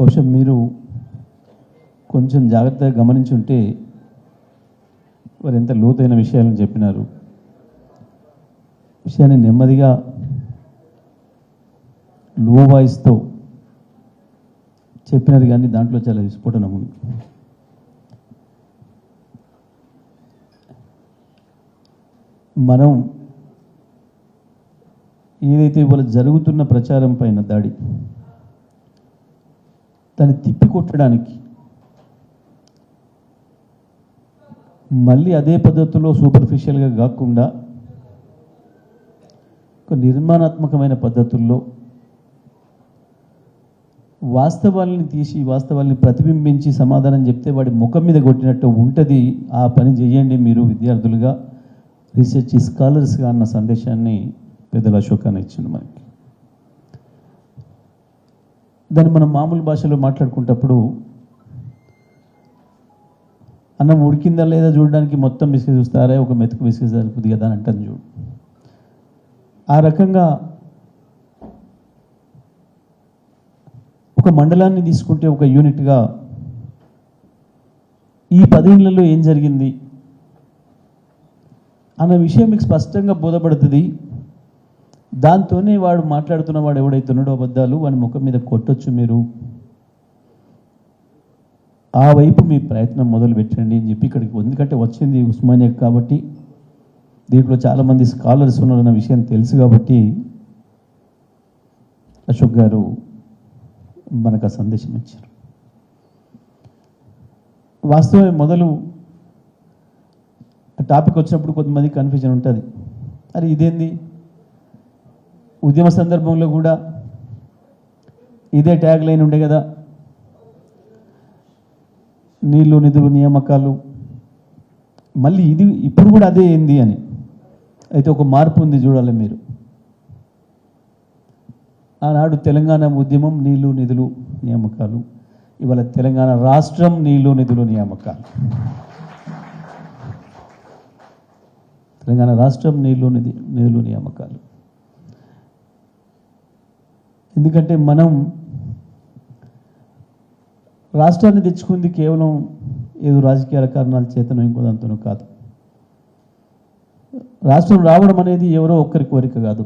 బహుశా మీరు కొంచెం జాగ్రత్తగా గమనించుంటే వారు ఎంత లోతైన విషయాలను చెప్పినారు. విషయాన్ని నెమ్మదిగా లో వాయిస్తో చెప్పినారు, కానీ దాంట్లో చాలా విస్ఫోటనం ఉంది. మనం ఏదైతే ఇవాళ జరుగుతున్న ప్రచారం పైన దాడి, దాన్ని తిప్పికొట్టడానికి మళ్ళీ అదే పద్ధతిలో సూపర్ఫిషియల్గా కాకుండా ఒక నిర్మాణాత్మకమైన పద్ధతుల్లో వాస్తవాల్ని తీసి వాస్తవాల్ని ప్రతిబింబించి సమాధానం చెప్తే వాడి ముఖం మీద కొట్టినట్టు ఉంటుంది. ఆ పని చేయండి మీరు విద్యార్థులుగా, రీసెర్చ్ స్కాలర్స్గా అన్న సందేశాన్ని పెద్దల అశోక్ అన్న ఇచ్చింది మనకి. దాన్ని మనం మామూలు భాషలో మాట్లాడుకుంటప్పుడు అన్నం ఉడికిందా లేదా చూడడానికి మొత్తం విసిగి చూస్తారా, ఒక మెతుకు విసిగి సరిపోద్ది కదా అని అంటాను చూడు. ఆ రకంగా ఒక మండలాన్ని తీసుకుంటే ఒక యూనిట్గా ఈ 10 ఏళ్లలో ఏం జరిగింది అన్న విషయం మీకు స్పష్టంగా బోధపడుతుంది. దాంతోనే వాడు మాట్లాడుతున్న వాడు ఎవడైతున్నాడో అబద్ధాలు వాడి ముఖం మీద కొట్టొచ్చు మీరు. ఆ వైపు మీ ప్రయత్నం మొదలు పెట్టండి అని చెప్పి ఇక్కడికి, ఎందుకంటే వచ్చింది ఉస్మానియా కాబట్టి, దీంట్లో చాలామంది స్కాలర్స్ ఉన్నారన్న విషయం తెలుసు కాబట్టి అశోక్ గారు మనకు ఆ సందేశం ఇచ్చారు. వాస్తవమే, మొదలు టాపిక్ వచ్చినప్పుడు కొంతమంది కన్ఫ్యూజన్ ఉంటుంది. అరే ఇదేంది, ఉద్యమ సందర్భంలో కూడా ఇదే ట్యాగ్ లైన్ ఉండే కదా, నీళ్లు నిధులు నియామకాలు, మళ్ళీ ఇది ఇప్పుడు కూడా అదే ఏంది అని. అయితే ఒక మార్పు ఉంది చూడాలి మీరు. ఆనాడు తెలంగాణ ఉద్యమం నీళ్లు నిధులు నియామకాలు, ఇవాళ తెలంగాణ రాష్ట్రం నీళ్లు నిధులు నియామకాలు. తెలంగాణ రాష్ట్రం నీళ్లు నిధులు నియామకాలు. ఎందుకంటే మనం రాష్ట్రాన్ని తెచ్చుకుంది కేవలం ఏదో రాజకీయాల కారణాల చేతనో ఇంకో దాంతోనో కాదు. రాష్ట్రం రావడం అనేది ఎవరో ఒక్కరి కోరిక కాదు.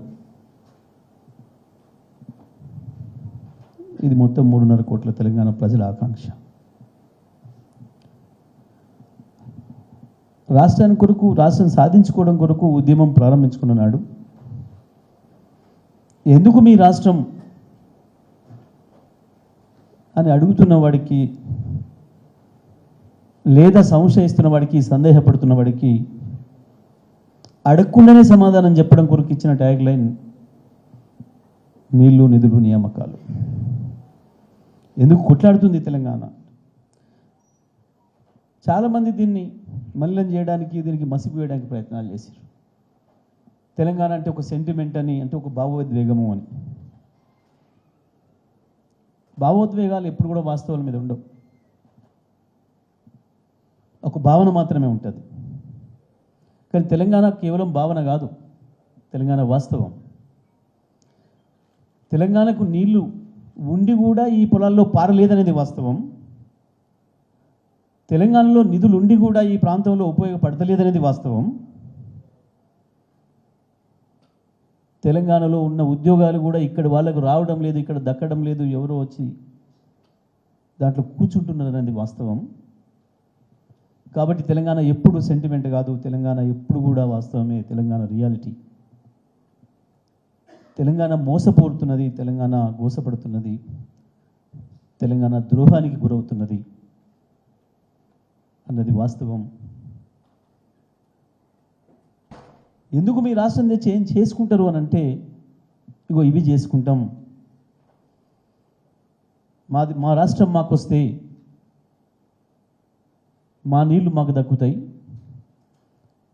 ఇది మొత్తం 3.5 కోట్ల తెలంగాణ ప్రజల ఆకాంక్ష. రాష్ట్రానికి కొరకు, రాష్ట్రం సాధించుకోవడం కొరకు ఉద్యమం ప్రారంభించుకున్నాడు. ఎందుకు మీ రాష్ట్రం అని అడుగుతున్న వాడికి, లేదా సంశయిస్తున్న వాడికి, సందేహపడుతున్న వాడికి అడగకుండానే సమాధానం చెప్పడం కొరకు ఇచ్చిన ట్యాగ్ లైన్ నీళ్లు నిధులు నియామకాలు. ఎందుకు కొట్లాడుతుంది తెలంగాణ? చాలామంది దీన్ని మలినం చేయడానికి, దీనికి మసిపోయడానికి ప్రయత్నాలు చేశారు. తెలంగాణ అంటే ఒక సెంటిమెంట్ అని, అంటే ఒక భావోద్వేగము అని. భావోద్వేగాలు ఎప్పుడు కూడా వాస్తవాల మీద ఉండవు, ఒక భావన మాత్రమే ఉంటుంది. కానీ తెలంగాణ కేవలం భావన కాదు, తెలంగాణ వాస్తవం. తెలంగాణకు నీళ్లు ఉండి కూడా ఈ పొలాల్లో పారలేదనేది వాస్తవం. తెలంగాణలో నిధులు ఉండి కూడా ఈ ప్రాంతంలో ఉపయోగపడతలేదనేది వాస్తవం. తెలంగాణలో ఉన్న ఉద్యోగాలు కూడా ఇక్కడ వాళ్ళకు రావడం లేదు, ఇక్కడ దక్కడం లేదు, ఎవరో వచ్చి దాంట్లో కూర్చుంటున్నారు అనేది వాస్తవం. కాబట్టి తెలంగాణ ఎప్పుడు సెంటిమెంట్ కాదు, తెలంగాణ ఎప్పుడు కూడా వాస్తవమే. తెలంగాణ రియాలిటీ. తెలంగాణ మోసపోతున్నది, తెలంగాణ గోసపడుతున్నది, తెలంగాణ ద్రోహానికి గురవుతున్నది అన్నది వాస్తవం. ఎందుకు మీ రాష్ట్రం తెచ్చి ఏం చేసుకుంటారు అని అంటే, ఇగో ఇవి చేసుకుంటాం, మా రాష్ట్రం మాకు వస్తే మా నీళ్లు మాకు దక్కుతాయి,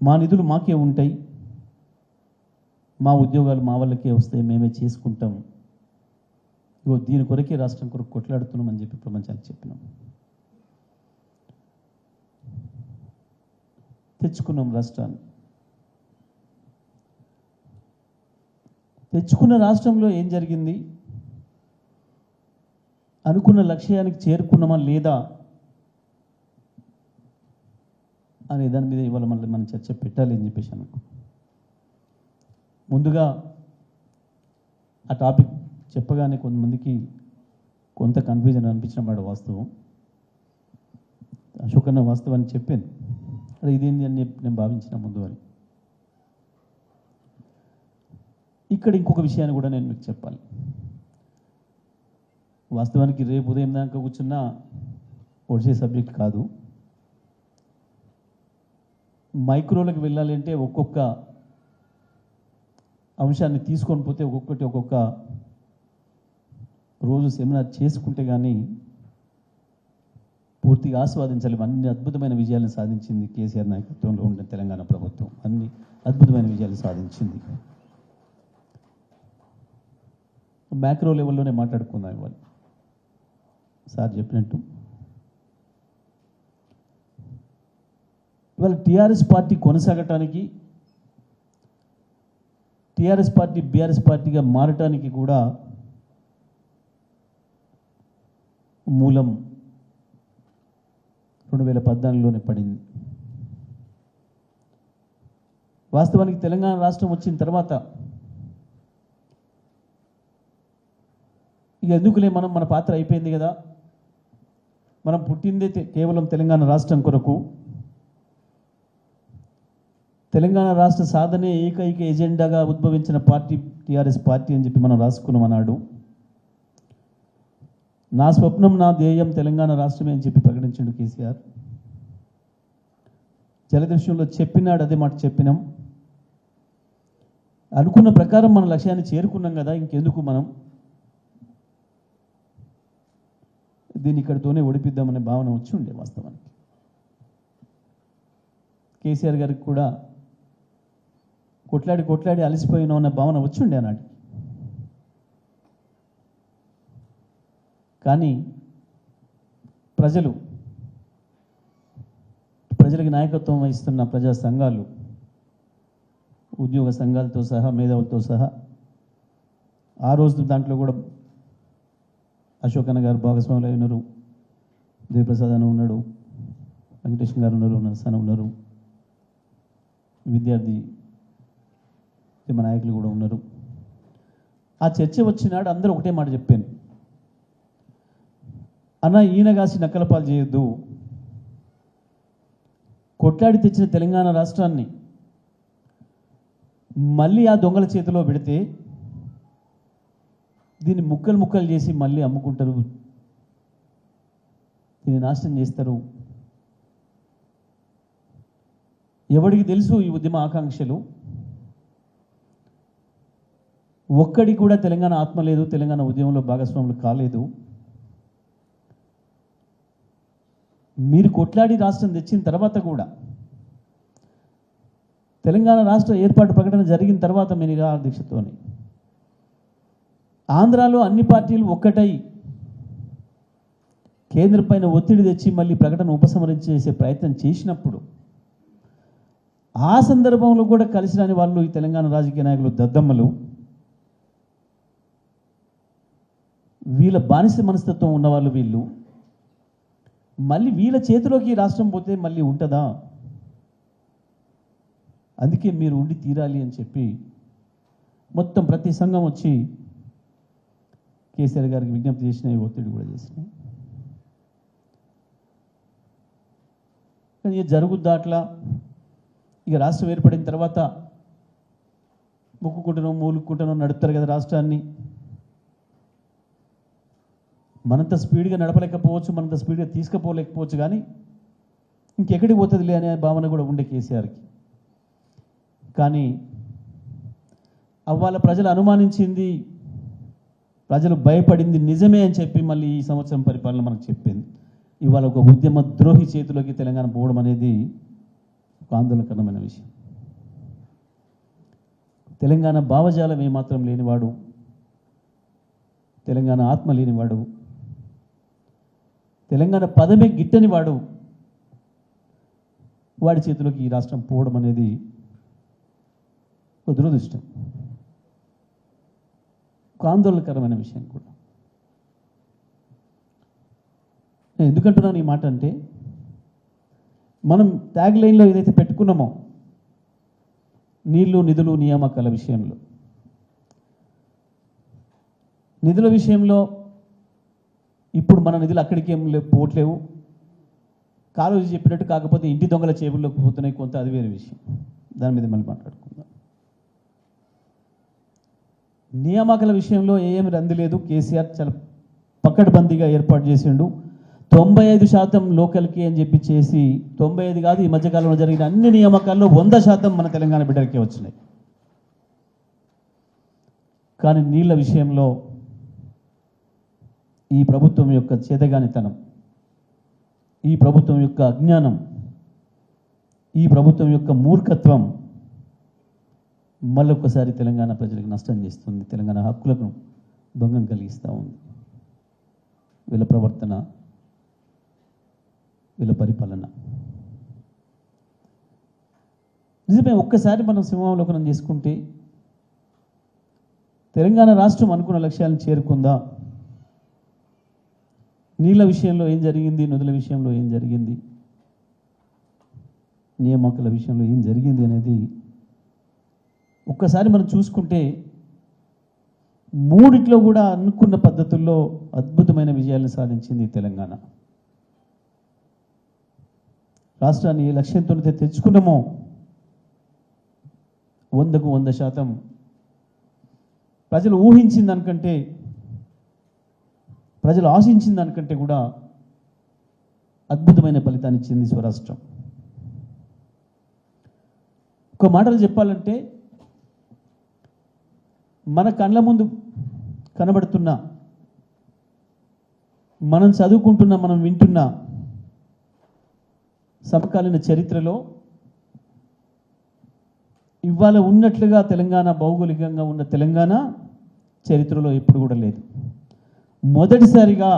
మా నిధులు మాకే ఉంటాయి, మా ఉద్యోగాలు మా వాళ్ళకే వస్తాయి, మేమే చేసుకుంటాం, ఇగో దీని కొరకే రాష్ట్రం కొరకు కొట్లాడుతున్నామని చెప్పి ప్రపంచానికి చెప్పినాం. తెచ్చుకున్నాం రాష్ట్రాన్ని. తెచ్చుకున్న రాష్ట్రంలో ఏం జరిగింది అనుకున్న లక్ష్యానికి చేరుకున్నామా లేదా అనే దాని మీద ఇవాళ మళ్ళీ మనం చర్చ పెట్టాలి అని చెప్పేసి అనుకో. ముందుగా ఆ టాపిక్ చెప్పగానే కొంతమందికి కొంత కన్ఫ్యూజన్ అనిపించిన మాట వాస్తవం. అశోకన్న వాస్తవాన్ని చెప్పాను, అదే ఇదేంటి అని నేను భావించిన ముందు అని. ఇక్కడ ఇంకొక విషయాన్ని కూడా నేను మీకు చెప్పాలి. వాస్తవానికి రేపు ఉదయం దాకా కూర్చున్న వచ్చే సబ్జెక్ట్ కాదు. మైక్రోలకు వెళ్ళాలి అంటే ఒక్కొక్క అంశాన్ని తీసుకొని పోతే ఒక్కొక్క రోజు సెమినార్ చేసుకుంటే కానీ పూర్తిగా ఆస్వాదించాలి. అన్ని అద్భుతమైన విజయాలను సాధించింది కేసీఆర్ నాయకత్వంలో ఉండే తెలంగాణ ప్రభుత్వం. అన్ని అద్భుతమైన విజయాలు సాధించింది. మ్యాక్రో లెవెల్లోనే మాట్లాడుకుందాం ఇవాళ. సార్ చెప్పినట్టు ఇవాళ టీఆర్ఎస్ పార్టీ కొనసాగటానికి, టీఆర్ఎస్ పార్టీ బీఆర్ఎస్ పార్టీగా మారటానికి కూడా మూలం 2014లోనే పడింది. వాస్తవానికి తెలంగాణ రాష్ట్రం వచ్చిన తర్వాత ఇక ఎందుకులే మన పాత్ర అయిపోయింది కదా, మనం పుట్టిందే కేవలం తెలంగాణ రాష్ట్రం కొరకు, తెలంగాణ రాష్ట్ర సాధనే ఏకైక ఎజెండాగా ఉద్భవించిన పార్టీ టీఆర్ఎస్ పార్టీ అని చెప్పి మనం రాసుకున్నాం అన్నాడు. నా స్వప్నం నా ధ్యేయం తెలంగాణ రాష్ట్రమే అని చెప్పి ప్రకటించాడు కేసీఆర్. జలదృశ్యంలో చెప్పినాడు, అదే మాట చెప్పినాం. అనుకున్న ప్రకారం మన లక్ష్యాన్ని చేరుకున్నాం కదా, ఇంకెందుకు మనం దీన్ని ఇక్కడితోనే ఓడిపిద్దామనే భావన వచ్చి ఉండే. వాస్తవానికి కేసీఆర్ గారికి కూడా కొట్లాడి అలసిపోయినా అన్న భావన వచ్చి ఉండే అన్నాడు. కానీ ప్రజలకు నాయకత్వం వహిస్తున్న ప్రజా సంఘాలు, ఉద్యోగ సంఘాలతో సహా, మేధావులతో సహా, ఆ రోజు దాంట్లో కూడా అశోకన్న గారు భాగస్వాములు ఉన్నారు, దేవప్రసాద్ అని ఉన్నాడు, వెంకటేశ్వర గారు ఉన్నారు, నరసన ఉన్నారు, విద్యార్థి మా నాయకులు కూడా ఉన్నారు. ఆ చర్చ వచ్చినాడు అందరూ ఒకటే మాట చెప్పాను, అన్న ఈయన కాసి నక్కలపాలు చేయొద్దు, కొట్లాడి తెచ్చిన తెలంగాణ రాష్ట్రాన్ని మళ్ళీ ఆ దొంగల చేతిలో పెడితే దీన్ని ముక్కలు చేసి మళ్ళీ అమ్ముకుంటారు, దీన్ని నాశనం చేస్తారు. ఎవరికి తెలుసు ఈ ఉద్యమ ఆకాంక్షలు? ఒక్కడికి కూడా తెలంగాణ ఆత్మ లేదు, తెలంగాణ ఉద్యమంలో భాగస్వాములు కాలేదు. మీరు కొట్లాడి రాష్ట్రం తెచ్చిన తర్వాత కూడా, తెలంగాణ రాష్ట్ర ఏర్పాటు ప్రకటన జరిగిన తర్వాత మీ నిరాహార దీక్షతోని ఆంధ్రాలో అన్ని పార్టీలు ఒక్కటై కేంద్రం పైన ఒత్తిడి తెచ్చి మళ్ళీ ప్రకటన ఉపసంహరించేసే ప్రయత్నం చేసినప్పుడు ఆ సందర్భంలో కూడా కలిసి రాని వాళ్ళు ఈ తెలంగాణ రాజకీయ నాయకులు దద్దమ్మలు, వీళ్ళ బానిస మనస్తత్వం ఉన్నవాళ్ళు వీళ్ళు. మళ్ళీ వీళ్ళ చేతిలోకి రాష్ట్రం పోతే మళ్ళీ ఉంటుందా? అందుకే మీరు ఉండి తీరాలి అని చెప్పి మొత్తం ప్రతి సంఘం వచ్చి కేసీఆర్ గారికి విజ్ఞప్తి చేసినాయి, ఒత్తిడి కూడా చేసినాయి. కానీ జరుగుద్దా అట్లా? ఇక రాష్ట్రం ఏర్పడిన తర్వాత మొక్కుకుంటున్నాం మూలుక్కుంటున్నాం నడుపుతారు కదా రాష్ట్రాన్ని. మనంత స్పీడ్గా నడపలేకపోవచ్చు, మనంత స్పీడ్గా తీసుకుపోలేకపోవచ్చు, కానీ ఇంకెక్కడికి పోతుందిలే అనే భావన కూడా ఉండే కేసీఆర్కి. కానీ అవ్వాల ప్రజలు అనుమానించింది, ప్రజలు భయపడింది నిజమే అని చెప్పి మళ్ళీ ఈ సంవత్సరం పరిపాలన మనకు చెప్పింది. ఇవాళ ఒక ఉద్యమ ద్రోహి చేతిలోకి తెలంగాణ పోవడం అనేది ఒక ఆందోళనకరమైన విషయం. తెలంగాణ భావజాలం ఏమాత్రం లేనివాడు, తెలంగాణ ఆత్మ లేనివాడు, తెలంగాణ పదమే గిట్టనివాడు, వాడి చేతిలోకి ఈ రాష్ట్రం పోవడం అనేది ఒక దురదృష్టం, ఒక ఆందోళనకరమైన విషయం కూడా. నేను ఎందుకంటున్నాను ఈ మాట అంటే, మనం ట్యాగ్ లైన్లో ఏదైతే పెట్టుకున్నామో నీళ్లు నిధులు నియామకాల విషయంలో, నిధుల విషయంలో ఇప్పుడు మన నిధులు అక్కడికి ఏం పోవట్లేవు, కాలేజీ చెప్పినట్టు, కాకపోతే ఇంటి దొంగల చేతుల్లోకి పోతున్నాయి కొంత, అది వేరే విషయం, దాని మీద మళ్ళీ మాట్లాడుకుందాం. నియామకాల విషయంలో ఏమి రంది లేదు. కేసీఆర్ చాలా పకడ్బందీగా ఏర్పాటు చేసిండు. 95% లోకల్కి అని చెప్పి చేసి, 95 కాదు, ఈ మధ్యకాలంలో జరిగిన అన్ని నియామకాల్లో 100% మన తెలంగాణ బిడ్డలకే వచ్చినాయి. కానీ నీళ్ళ విషయంలో ఈ ప్రభుత్వం యొక్క చేతగానితనం, ఈ ప్రభుత్వం యొక్క అజ్ఞానం, ఈ ప్రభుత్వం యొక్క మూర్ఖత్వం మళ్ళొక్కసారి తెలంగాణ ప్రజలకు నష్టం చేస్తుంది, తెలంగాణ హక్కులకు భంగం కలిగిస్తూ ఉంది. వీళ్ళ ప్రవర్తన, వీళ్ళ పరిపాలన నిజమే. ఒక్కసారి మనం సింహావలోకనం చేసుకుంటే తెలంగాణ రాష్ట్రం అనుకున్న లక్ష్యాలను చేరుకుందా? నీళ్ళ విషయంలో ఏం జరిగింది, నదుల విషయంలో ఏం జరిగింది, నియామకాల విషయంలో ఏం జరిగింది అనేది ఒక్కసారి మనం చూసుకుంటే మూడిట్లో కూడా అనుకున్న పద్ధతుల్లో అద్భుతమైన విజయాలను సాధించింది తెలంగాణ. రాష్ట్రాన్ని ఏ లక్ష్యంతో తెచ్చుకున్నామో 100కు 100% ప్రజలు ఊహించిన దానికంటే, ప్రజలు ఆశించిన దానికంటే కూడా అద్భుతమైన ఫలితాన్ని ఇచ్చింది స్వరాష్ట్రం. ఒక మాటలు చెప్పాలంటే, మన కళ్ళ ముందు కనబడుతున్న, మనం చదువుకుంటున్న, మనం వింటున్న సమకాలీన చరిత్రలో ఇవాళ ఉన్నట్లుగా తెలంగాణ, భౌగోళికంగా ఉన్న తెలంగాణ చరిత్రలో ఎప్పుడు కూడా లేదు. మొదటిసారిగా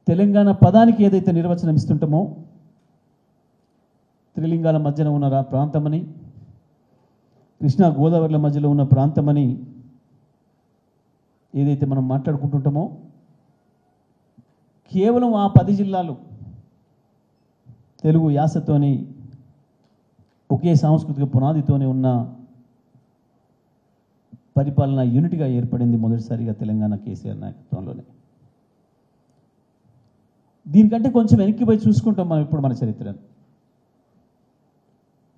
తెలంగాణ పదానికి ఏదైతే నిర్వచనం ఇస్తుంటామో, త్రిలింగాల మధ్యన ఉన్న ప్రాంతమని, కృష్ణా గోదావరిల మధ్యలో ఉన్న ప్రాంతమని ఏదైతే మనం మాట్లాడుకుంటుంటామో, కేవలం ఆ 10 జిల్లాలు తెలుగు యాసతోని, ఒకే సాంస్కృతిక పునాదితోనే ఉన్న పరిపాలన యూనిట్గా ఏర్పడింది మొదటిసారిగా తెలంగాణ కేసీఆర్ నాయకత్వంలోనే. దీనికంటే కొంచెం వెనక్కి పోయి చూసుకుంటాం మనం ఇప్పుడు మన చరిత్రను.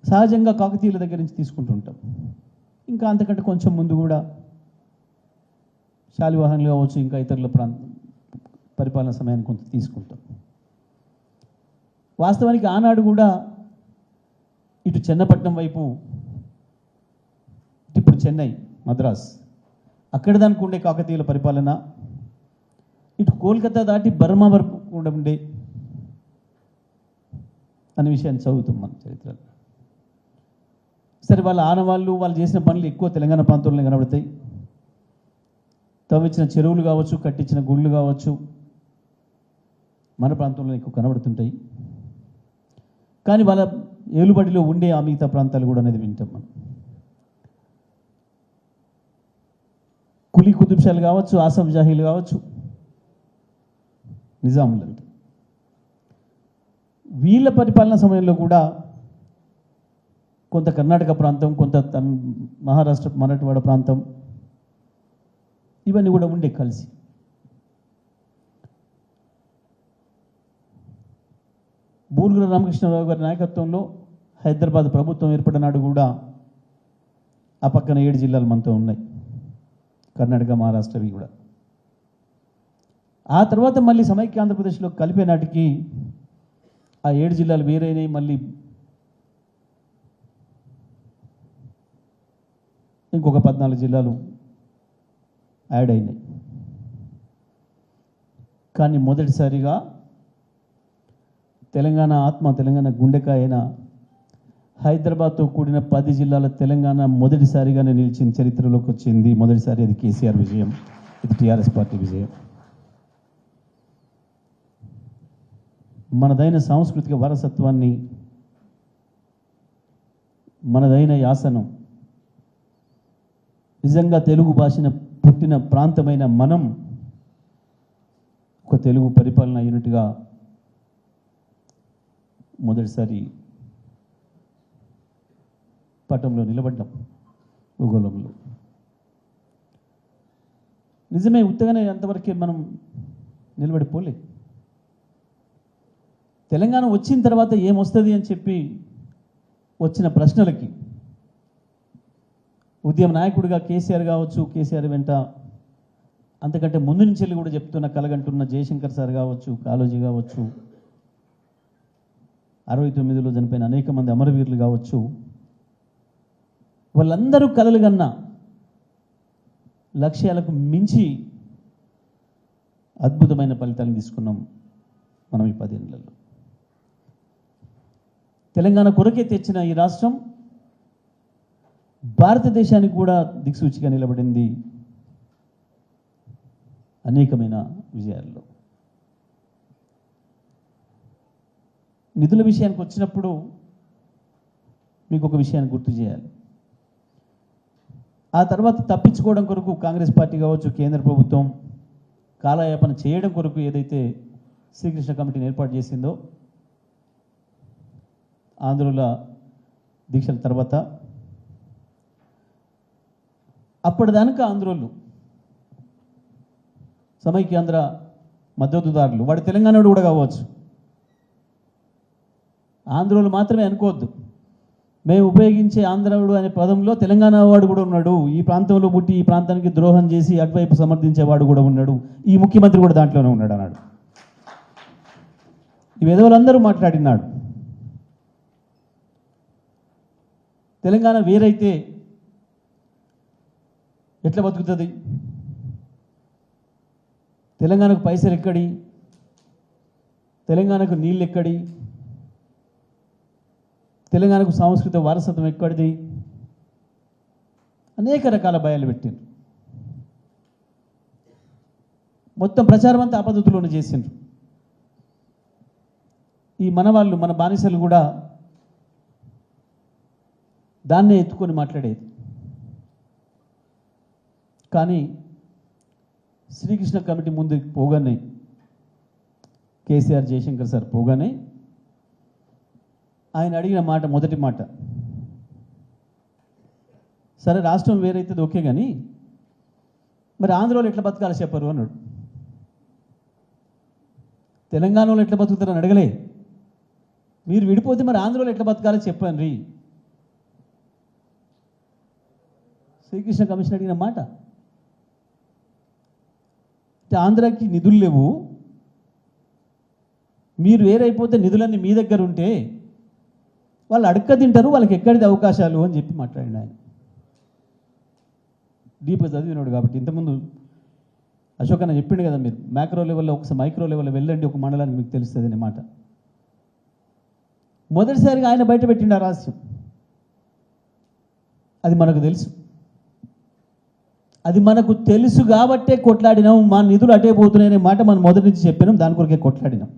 సహజంగా కాకతీయుల దగ్గర నుంచి తీసుకుంటుంటాం. ఇంకా అంతకంటే కొంచెం ముందు కూడా శాలివాహనులు కావచ్చు, ఇంకా ఇతరుల పరిపాలన సమయాన్ని కొంత తీసుకుంటాం. వాస్తవానికి ఆనాడు కూడా ఇటు చెన్నపట్నం వైపు, ఇప్పుడు చెన్నై, మద్రాస్, అక్కడ దానికి ఉండే కాకతీయుల పరిపాలన, ఇటు కోల్కతా దాటి బర్మా వరకు కూడా ఉండే అనే విషయాన్ని చదువుతాం మన చరిత్రలో. సరే, వాళ్ళ ఆనవాళ్ళు, వాళ్ళు చేసిన పనులు ఎక్కువ తెలంగాణ ప్రాంతంలో కనబడతాయి. తవ్వించిన చెరువులు కావచ్చు, కట్టించిన గుళ్ళు కావచ్చు, మన ప్రాంతంలో ఎక్కువ కనబడుతుంటాయి. కానీ వాళ్ళ ఏలుబడిలో ఉండే ఆ మిగతా ప్రాంతాలు కూడా అనేది వింటాం మనం. కులీ కుతుబ్షాలు కావచ్చు, ఆసఫ్ జాహీలు కావచ్చు, నిజాములు, వీళ్ళ పరిపాలన సమయంలో కూడా కొంత కర్ణాటక ప్రాంతం, కొంత మహారాష్ట్ర మరాఠవాడ ప్రాంతం, ఇవన్నీ కూడా ఉండే కలిసి. బూర్గుల రామకృష్ణరావు గారి నాయకత్వంలో హైదరాబాద్ ప్రభుత్వం ఏర్పడినాడు కూడా ఆ పక్కన 7 జిల్లాలు మనతో ఉన్నాయి, కర్ణాటక, మహారాష్ట్రవి కూడా. ఆ తర్వాత మళ్ళీ సమైక్య ఆంధ్రప్రదేశ్లో కలిపే నాటికి ఆ 7 జిల్లాలు వేరైనాయి, మళ్ళీ ఇంకొక 14 జిల్లాలు యాడ్ అయినాయి. కానీ మొదటిసారిగా తెలంగాణ ఆత్మ, తెలంగాణ గుండెకాయ అయిన హైదరాబాద్తో కూడిన 10 జిల్లాల తెలంగాణ మొదటిసారిగానే నిలిచిన, చరిత్రలోకి వచ్చింది. మొదటిసారి అది కేసీఆర్ విజయం, ఇది టీఆర్ఎస్ పార్టీ విజయం. మనదైన సాంస్కృతిక వారసత్వాన్ని, మనదైన యాసను, నిజంగా తెలుగు భాషను పుట్టిన ప్రాంతమైన మనం ఒక తెలుగు పరిపాలన యూనిట్గా మొదటిసారి పటంలో నిలబడ్డాం భూగోళంలో. నిజమే, ఉత్తగానే అంతవరకే మనం నిలబడిపోలే. తెలంగాణ వచ్చిన తర్వాత ఏమొస్తుంది అని చెప్పి వచ్చిన ప్రశ్నలకి ఉద్యమ నాయకుడిగా కేసీఆర్ కావచ్చు, కేసీఆర్ వెంట అంతకంటే ముందు నుంచి వెళ్ళి కూడా చెప్తున్న కలగంటున్న జయశంకర్ సార్ కావచ్చు, కాళోజీ కావచ్చు, 69లో చనిపోయిన అనేక మంది అమరవీరులు కావచ్చు, వాళ్ళందరూ కలలు కన్నా లక్ష్యాలకు మించి అద్భుతమైన ఫలితాలను తీసుకున్నాం మనం ఈ 10 ఏళ్లలో. తెలంగాణ కొరకే తెచ్చిన ఈ రాష్ట్రం భారతదేశానికి కూడా దిక్సూచిగా నిలబడింది అనేకమైన విజయాల్లో. నిధుల విషయానికి వచ్చినప్పుడు మీకు ఒక విషయాన్ని గుర్తు చేయాలి. ఆ తర్వాత తప్పించుకోవడం కొరకు కాంగ్రెస్ పార్టీ కావచ్చు, కేంద్ర ప్రభుత్వం కాలయాపన చేయడం కొరకు ఏదైతే శ్రీకృష్ణ కమిటీని ఏర్పాటు చేసిందో, ఆంధ్రుల దీక్షల తర్వాత అప్పటిదాకా ఆంధ్రోళ్ళు సమైక్యాంధ్ర మద్దతుదారులు, వాడు తెలంగాణలో కూడా కావచ్చు, ఆంధ్రోళ్ళు మాత్రమే అనుకోవద్దు. మేము ఉపయోగించే ఆంధ్రుడు అనే పదంలో తెలంగాణ వాడు కూడా ఉన్నాడు, ఈ ప్రాంతంలో పుట్టి ఈ ప్రాంతానికి ద్రోహం చేసి అటువైపు సమర్థించేవాడు కూడా ఉన్నాడు, ఈ ముఖ్యమంత్రి కూడా దాంట్లోనే ఉన్నాడు అన్నాడు. ఈ విధవులందరూ మాట్లాడినాడు. తెలంగాణ వేరైతే ఎట్లా బతుకుతుంది, తెలంగాణకు పైసలు ఎక్కడి, తెలంగాణకు నీళ్ళు ఎక్కడి, తెలంగాణకు సాంస్కృతిక వారసత్వం ఎక్కడిది, అనేక రకాల భయాలు పెట్టిండ్రు. మొత్తం ప్రచారం అంతా ఆ పద్ధతిలోనే చేసిండ్రు. ఈ మనవాళ్ళు, మన బానిసలు కూడా దాన్నే ఎత్తుకొని మాట్లాడేది. కానీ శ్రీకృష్ణ కమిటీ ముందుకు పోగానే, కేసీఆర్ జయశంకర్ సార్ పోగానే ఆయన అడిగిన మాట, మొదటి మాట, సరే రాష్ట్రం వేరైతే ఓకే కానీ మరి ఆంధ్రలో ఎట్లా బతకాలో చెప్పరు అన్నాడు. తెలంగాణలో ఎట్లా బతుకుతారని అడగలే, మీరు విడిపోతే మరి ఆంధ్రలో ఎట్లా బతకాలో చెప్పండి. శ్రీకృష్ణ కమిషన్ అడిగిన మాట. ఆంధ్రాకి నిధులు లేవు, మీరు వేరైపోతే నిధులన్నీ మీ దగ్గర ఉంటే వాళ్ళు అడక్క తింటారు, వాళ్ళకి ఎక్కడిది అవకాశాలు అని చెప్పి మాట్లాడిన ఆయన. డీప్గా చదివినాడు కాబట్టి. ఇంతకుముందు అశోక్ అన్న చెప్పిండు కదా, మీరు మ్యాక్రో లెవెల్లో ఒకసారి మైక్రో లెవెల్లో వెళ్ళండి, ఒక మండలానికి మీకు తెలుస్తుంది అనే మాట. మొదటిసారిగా ఆయన బయట పెట్టిండు ఆ రహస్యం. అది మనకు తెలుసు, అది మనకు తెలుసు కాబట్టే కొట్లాడినాం. మా నిధులు అటే పోతున్నాయనే మాట మనం మొదటి నుంచి చెప్పినాం, దాని కొరకే కొట్లాడినాం.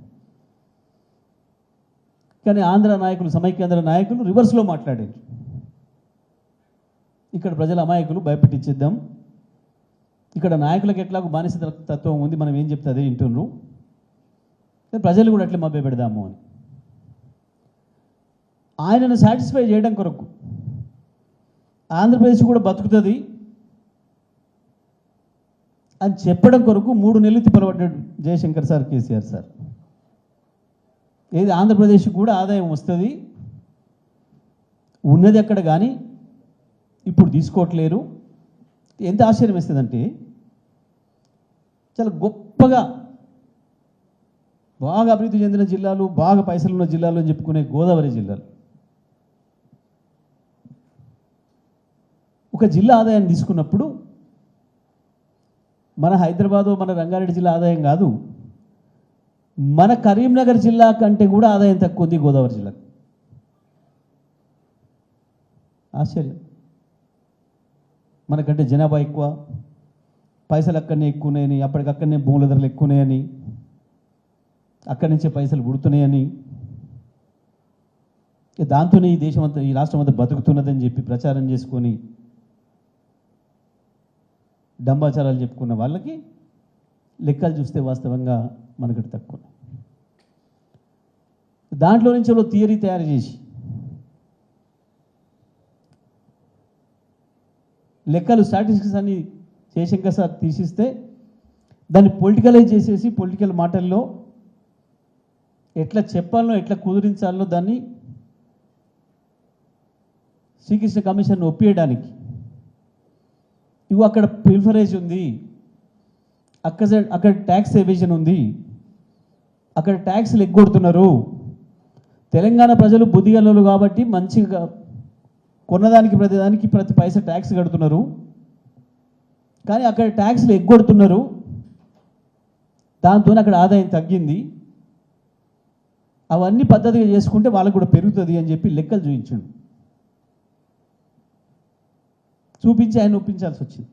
కానీ ఆంధ్ర నాయకులు, సమైక్యాంధ్ర నాయకులు రివర్స్లో మాట్లాడారు. ఇక్కడ ప్రజల అమాయకులు, భయపెట్టించేద్దాం, ఇక్కడ నాయకులకు ఎట్లాగో బానిస తత్వం ఉంది, మనం ఏం చెప్తే అదే వింటున్నారు, ప్రజలు కూడా అట్లా మభ్య పెడదాము అని ఆయనను సాటిస్ఫై చేయడం కొరకు ఆంధ్రప్రదేశ్ కూడా బతుకుతుంది అని చెప్పడం కొరకు 3 నెలలు తిప్పలబడ్డాడు జయశంకర్ సార్, కేసీఆర్ సార్. ఏది ఆంధ్రప్రదేశ్కి కూడా ఆదాయం వస్తుంది, ఉన్నది అక్కడ కానీ ఇప్పుడు తీసుకోవట్లేరు. ఎంత ఆశ్చర్యం వేస్తుందంటే, చాలా గొప్పగా బాగా అభివృద్ధి చెందిన జిల్లాలు, బాగా పైసలు ఉన్న జిల్లాలు అని చెప్పుకునే గోదావరి జిల్లాలు ఒక జిల్లా ఆదాయాన్ని తీసుకున్నప్పుడు మన హైదరాబాదు, మన రంగారెడ్డి జిల్లా ఆదాయం కాదు, మన కరీంనగర్ జిల్లా కంటే కూడా ఆదాయం తక్కువ ఉంది గోదావరి జిల్లాకు. ఆశ్చర్యం. మనకంటే జనాభా ఎక్కువ, పైసలు అక్కడనే ఎక్కువనాయని, అప్పటికక్కడనే భూముల ధరలు ఎక్కువనాయని, అక్కడి నుంచే పైసలు పుడుతున్నాయని, దాంతోనే ఈ దేశం అంతా, ఈ రాష్ట్రం అంతా బతుకుతున్నదని చెప్పి ప్రచారం చేసుకొని డంబాచారాలు చెప్పుకున్న వాళ్ళకి లెక్కలు చూస్తే వాస్తవంగా మనకటి తక్కువ. దాంట్లో నుంచి వాళ్ళు థియరీ తయారు చేసి లెక్కలు స్టాటిస్టిక్స్ అన్ని జయశంకర్ సార్ తీసిస్తే దాన్ని పొలిటికలైజ్ చేసేసి పొలిటికల్ మాటల్లో ఎట్లా చెప్పాలనో ఎట్లా కుదిరించాలనో దాన్ని శ్రీకృష్ణ కమిషన్ ఒప్పియడానికి ఇవి అక్కడ ప్రిఫరేజ్ ఉంది, అక్కడ ట్యాక్స్ ఎవేజన్ ఉంది, అక్కడ ట్యాక్స్లు ఎగ్గొడుతున్నారు. తెలంగాణ ప్రజలు బుద్ధిగలలు కాబట్టి మంచిగా కొన్నదానికి ప్రతిదానికి ప్రతి పైసా ట్యాక్స్ కడుతున్నారు, కానీ అక్కడ ట్యాక్స్లు ఎగ్గొడుతున్నారు. దాంతో అక్కడ ఆదాయం తగ్గింది. అవన్నీ పద్ధతిగా చేసుకుంటే వాళ్ళకు కూడా పెరుగుతుంది అని చెప్పి లెక్కలు చూపించాడు. చూపించి ఆయన ఒప్పించాల్సి వచ్చింది.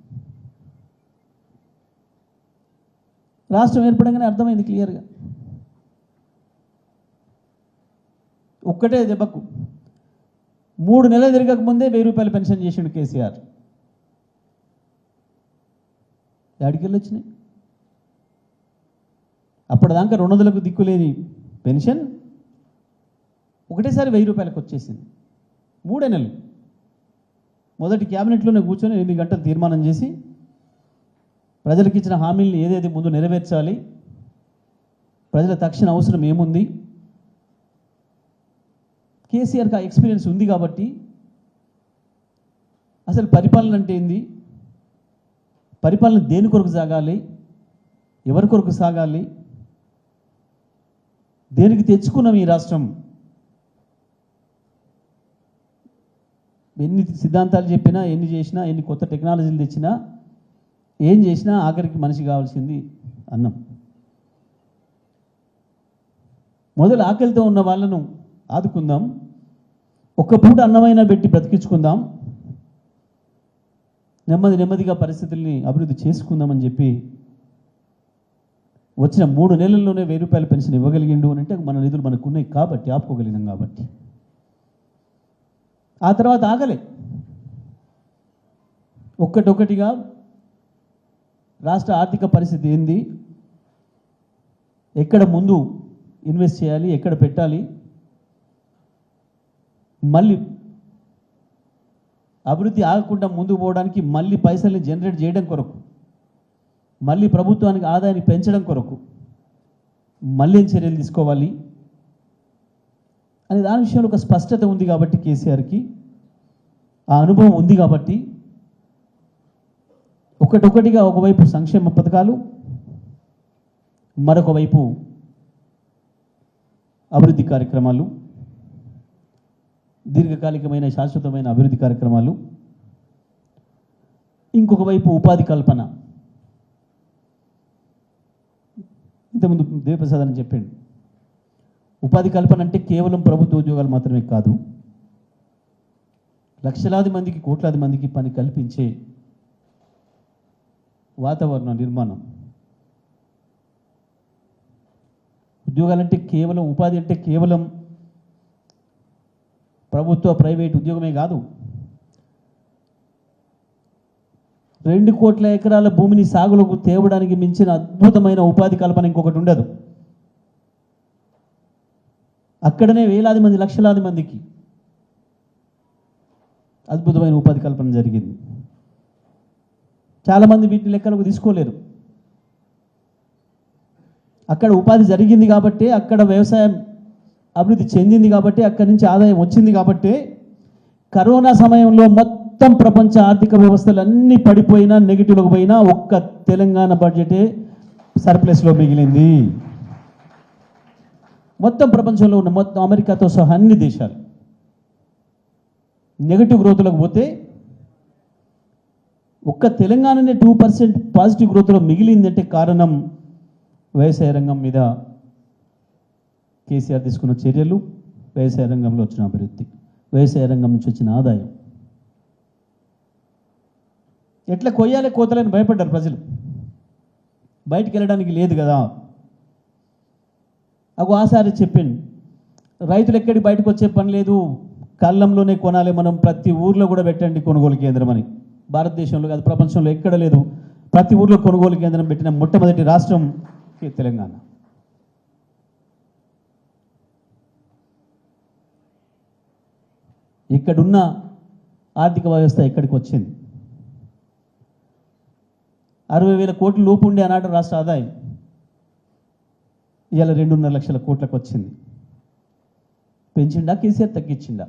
రాష్ట్రం ఏర్పడంగానే అర్థమైంది క్లియర్గా. ఒక్కటే దెబ్బకు 3 నెలలు తిరగక ముందే 1000 రూపాయలు పెన్షన్ చేసిండు కేసీఆర్. ఎక్కడికెళ్ళి వచ్చినాయి? అప్పటిదాకా 200లకు దిక్కులేని పెన్షన్ ఒకటేసారి 1000 రూపాయలకు వచ్చేసింది. 3 నెలలు మొదటి క్యాబినెట్లోనే కూర్చొని 8 గంటలు తీర్మానం చేసి ప్రజలకు ఇచ్చిన హామీలను ఏదేది ముందు నెరవేర్చాలి, ప్రజల తక్షణ అవసరం ఏముంది. కేసీఆర్కి ఆ ఎక్స్పీరియన్స్ ఉంది కాబట్టి అసలు పరిపాలన అంటే ఏంది, పరిపాలన దేని కొరకు సాగాలి, ఎవరి కొరకు సాగాలి, దేనికి తెచ్చుకున్నాం ఈ రాష్ట్రం, ఎన్ని సిద్ధాంతాలు చెప్పినా, ఎన్ని చేసినా, ఎన్ని కొత్త టెక్నాలజీలు తెచ్చినా, ఏం చేసినా ఆఖరికి మనిషి కావాల్సింది అన్నం. మొదలు ఆకలితో ఉన్న వాళ్ళను ఆదుకుందాం, ఒక్క పూట అన్నమైనా పెట్టి బ్రతికించుకుందాం, నెమ్మదిగా పరిస్థితుల్ని అభివృద్ధి చేసుకుందామని చెప్పి వచ్చిన 3 నెలల్లోనే 1000 రూపాయల పెన్షన్ ఇవ్వగలిగిండు అని అంటే మన నిధులు మనకు ఉన్నాయి కాబట్టి, ఆపుకోగలిగినాం కాబట్టి. ఆ తర్వాత ఆగలే, ఒక్కటొక్కటిగా రాష్ట్ర ఆర్థిక పరిస్థితి ఏంది, ఎక్కడ ముందు ఇన్వెస్ట్ చేయాలి, ఎక్కడ పెట్టాలి, మళ్ళీ అభివృద్ధి ఆగకుండా ముందుకు పోవడానికి మళ్ళీ పైసల్ని జనరేట్ చేయడం కొరకు, మళ్ళీ ప్రభుత్వానికి ఆదాయాన్ని పెంచడం కొరకు మళ్ళీ చర్యలు తీసుకోవాలి అని దాని విషయంలో ఒక స్పష్టత ఉంది కాబట్టి, కేసీఆర్కి ఆ అనుభవం ఉంది కాబట్టి ఒకటొకటిగా ఒకవైపు సంక్షేమ పథకాలు, మరొక వైపు అభివృద్ధి కార్యక్రమాలు, దీర్ఘకాలికమైన శాశ్వతమైన అభివృద్ధి కార్యక్రమాలు, ఇంకొక వైపు ఉపాధి కల్పన. ఇంతకుముందు దేవప్రసాద్ అని చెప్పాడు, ఉపాధి కల్పన అంటే కేవలం ప్రభుత్వ ఉద్యోగాలు మాత్రమే కాదు, లక్షలాది మందికి, కోట్లాది మందికి పని కల్పించే వాతావరణ నిర్మాణం. ఉద్యోగాలంటే కేవలం, ఉపాధి అంటే కేవలం ప్రభుత్వ ప్రైవేట్ ఉద్యోగమే కాదు. 2 కోట్ల ఎకరాల భూమిని సాగులోకి తేవడానికి మించిన అద్భుతమైన ఉపాధి కల్పన ఇంకొకటి ఉండదు. అక్కడనే వేలాది మంది, లక్షలాది మందికి అద్భుతమైన ఉపాధి కల్పన జరిగింది. చాలామంది వీటిని లెక్కలకు తీసుకోలేరు. అక్కడ ఉపాధి జరిగింది కాబట్టి, అక్కడ వ్యవసాయం అభివృద్ధి చెందింది కాబట్టి, అక్కడి నుంచి ఆదాయం వచ్చింది కాబట్టి, కరోనా సమయంలో మొత్తం ప్రపంచ ఆర్థిక వ్యవస్థలు అన్నీ పడిపోయినా, నెగిటివ్లోకి పోయినా, ఒక్క తెలంగాణ బడ్జెటే సర్ప్లస్లో మిగిలింది. మొత్తం ప్రపంచంలో ఉన్న మొత్తం అమెరికాతో సహా అన్ని దేశాలు నెగిటివ్ గ్రోత్లోకి పోతే ఒక్క తెలంగాణనే 2% పాజిటివ్ గ్రోత్లో మిగిలిందంటే కారణం వ్యవసాయ రంగం మీద కేసీఆర్ తీసుకున్న చర్యలు, వ్యవసాయ రంగంలో వచ్చిన అభివృద్ధి, వ్యవసాయ రంగం నుంచి వచ్చిన ఆదాయం. ఎట్లా కొయ్యాలి కోతలని భయపడ్డారు ప్రజలు, బయటికి వెళ్ళడానికి లేదు కదా. ఆసారి చెప్పింది, రైతులు ఎక్కడికి బయటకు వచ్చే పని లేదు, కళ్ళంలోనే కొనాలి, మనం ప్రతి ఊర్లో కూడా పెట్టండి కొనుగోలు కేంద్రం అని. భారతదేశంలో కాదు, ప్రపంచంలో ఎక్కడ లేదు. ప్రతి ఊర్లో కొనుగోలు కేంద్రం పెట్టిన మొట్టమొదటి రాష్ట్రం తెలంగాణ. ఇక్కడున్న ఆర్థిక వ్యవస్థ ఎక్కడికి వచ్చింది? 60,000 కోట్ల లోపు ఉండే ఆనాడు రాష్ట్ర ఆదాయం ఇవాళ 2.5 లక్షల కోట్లకు వచ్చింది. పెంచిండా కేసీఆర్, తగ్గించిండా?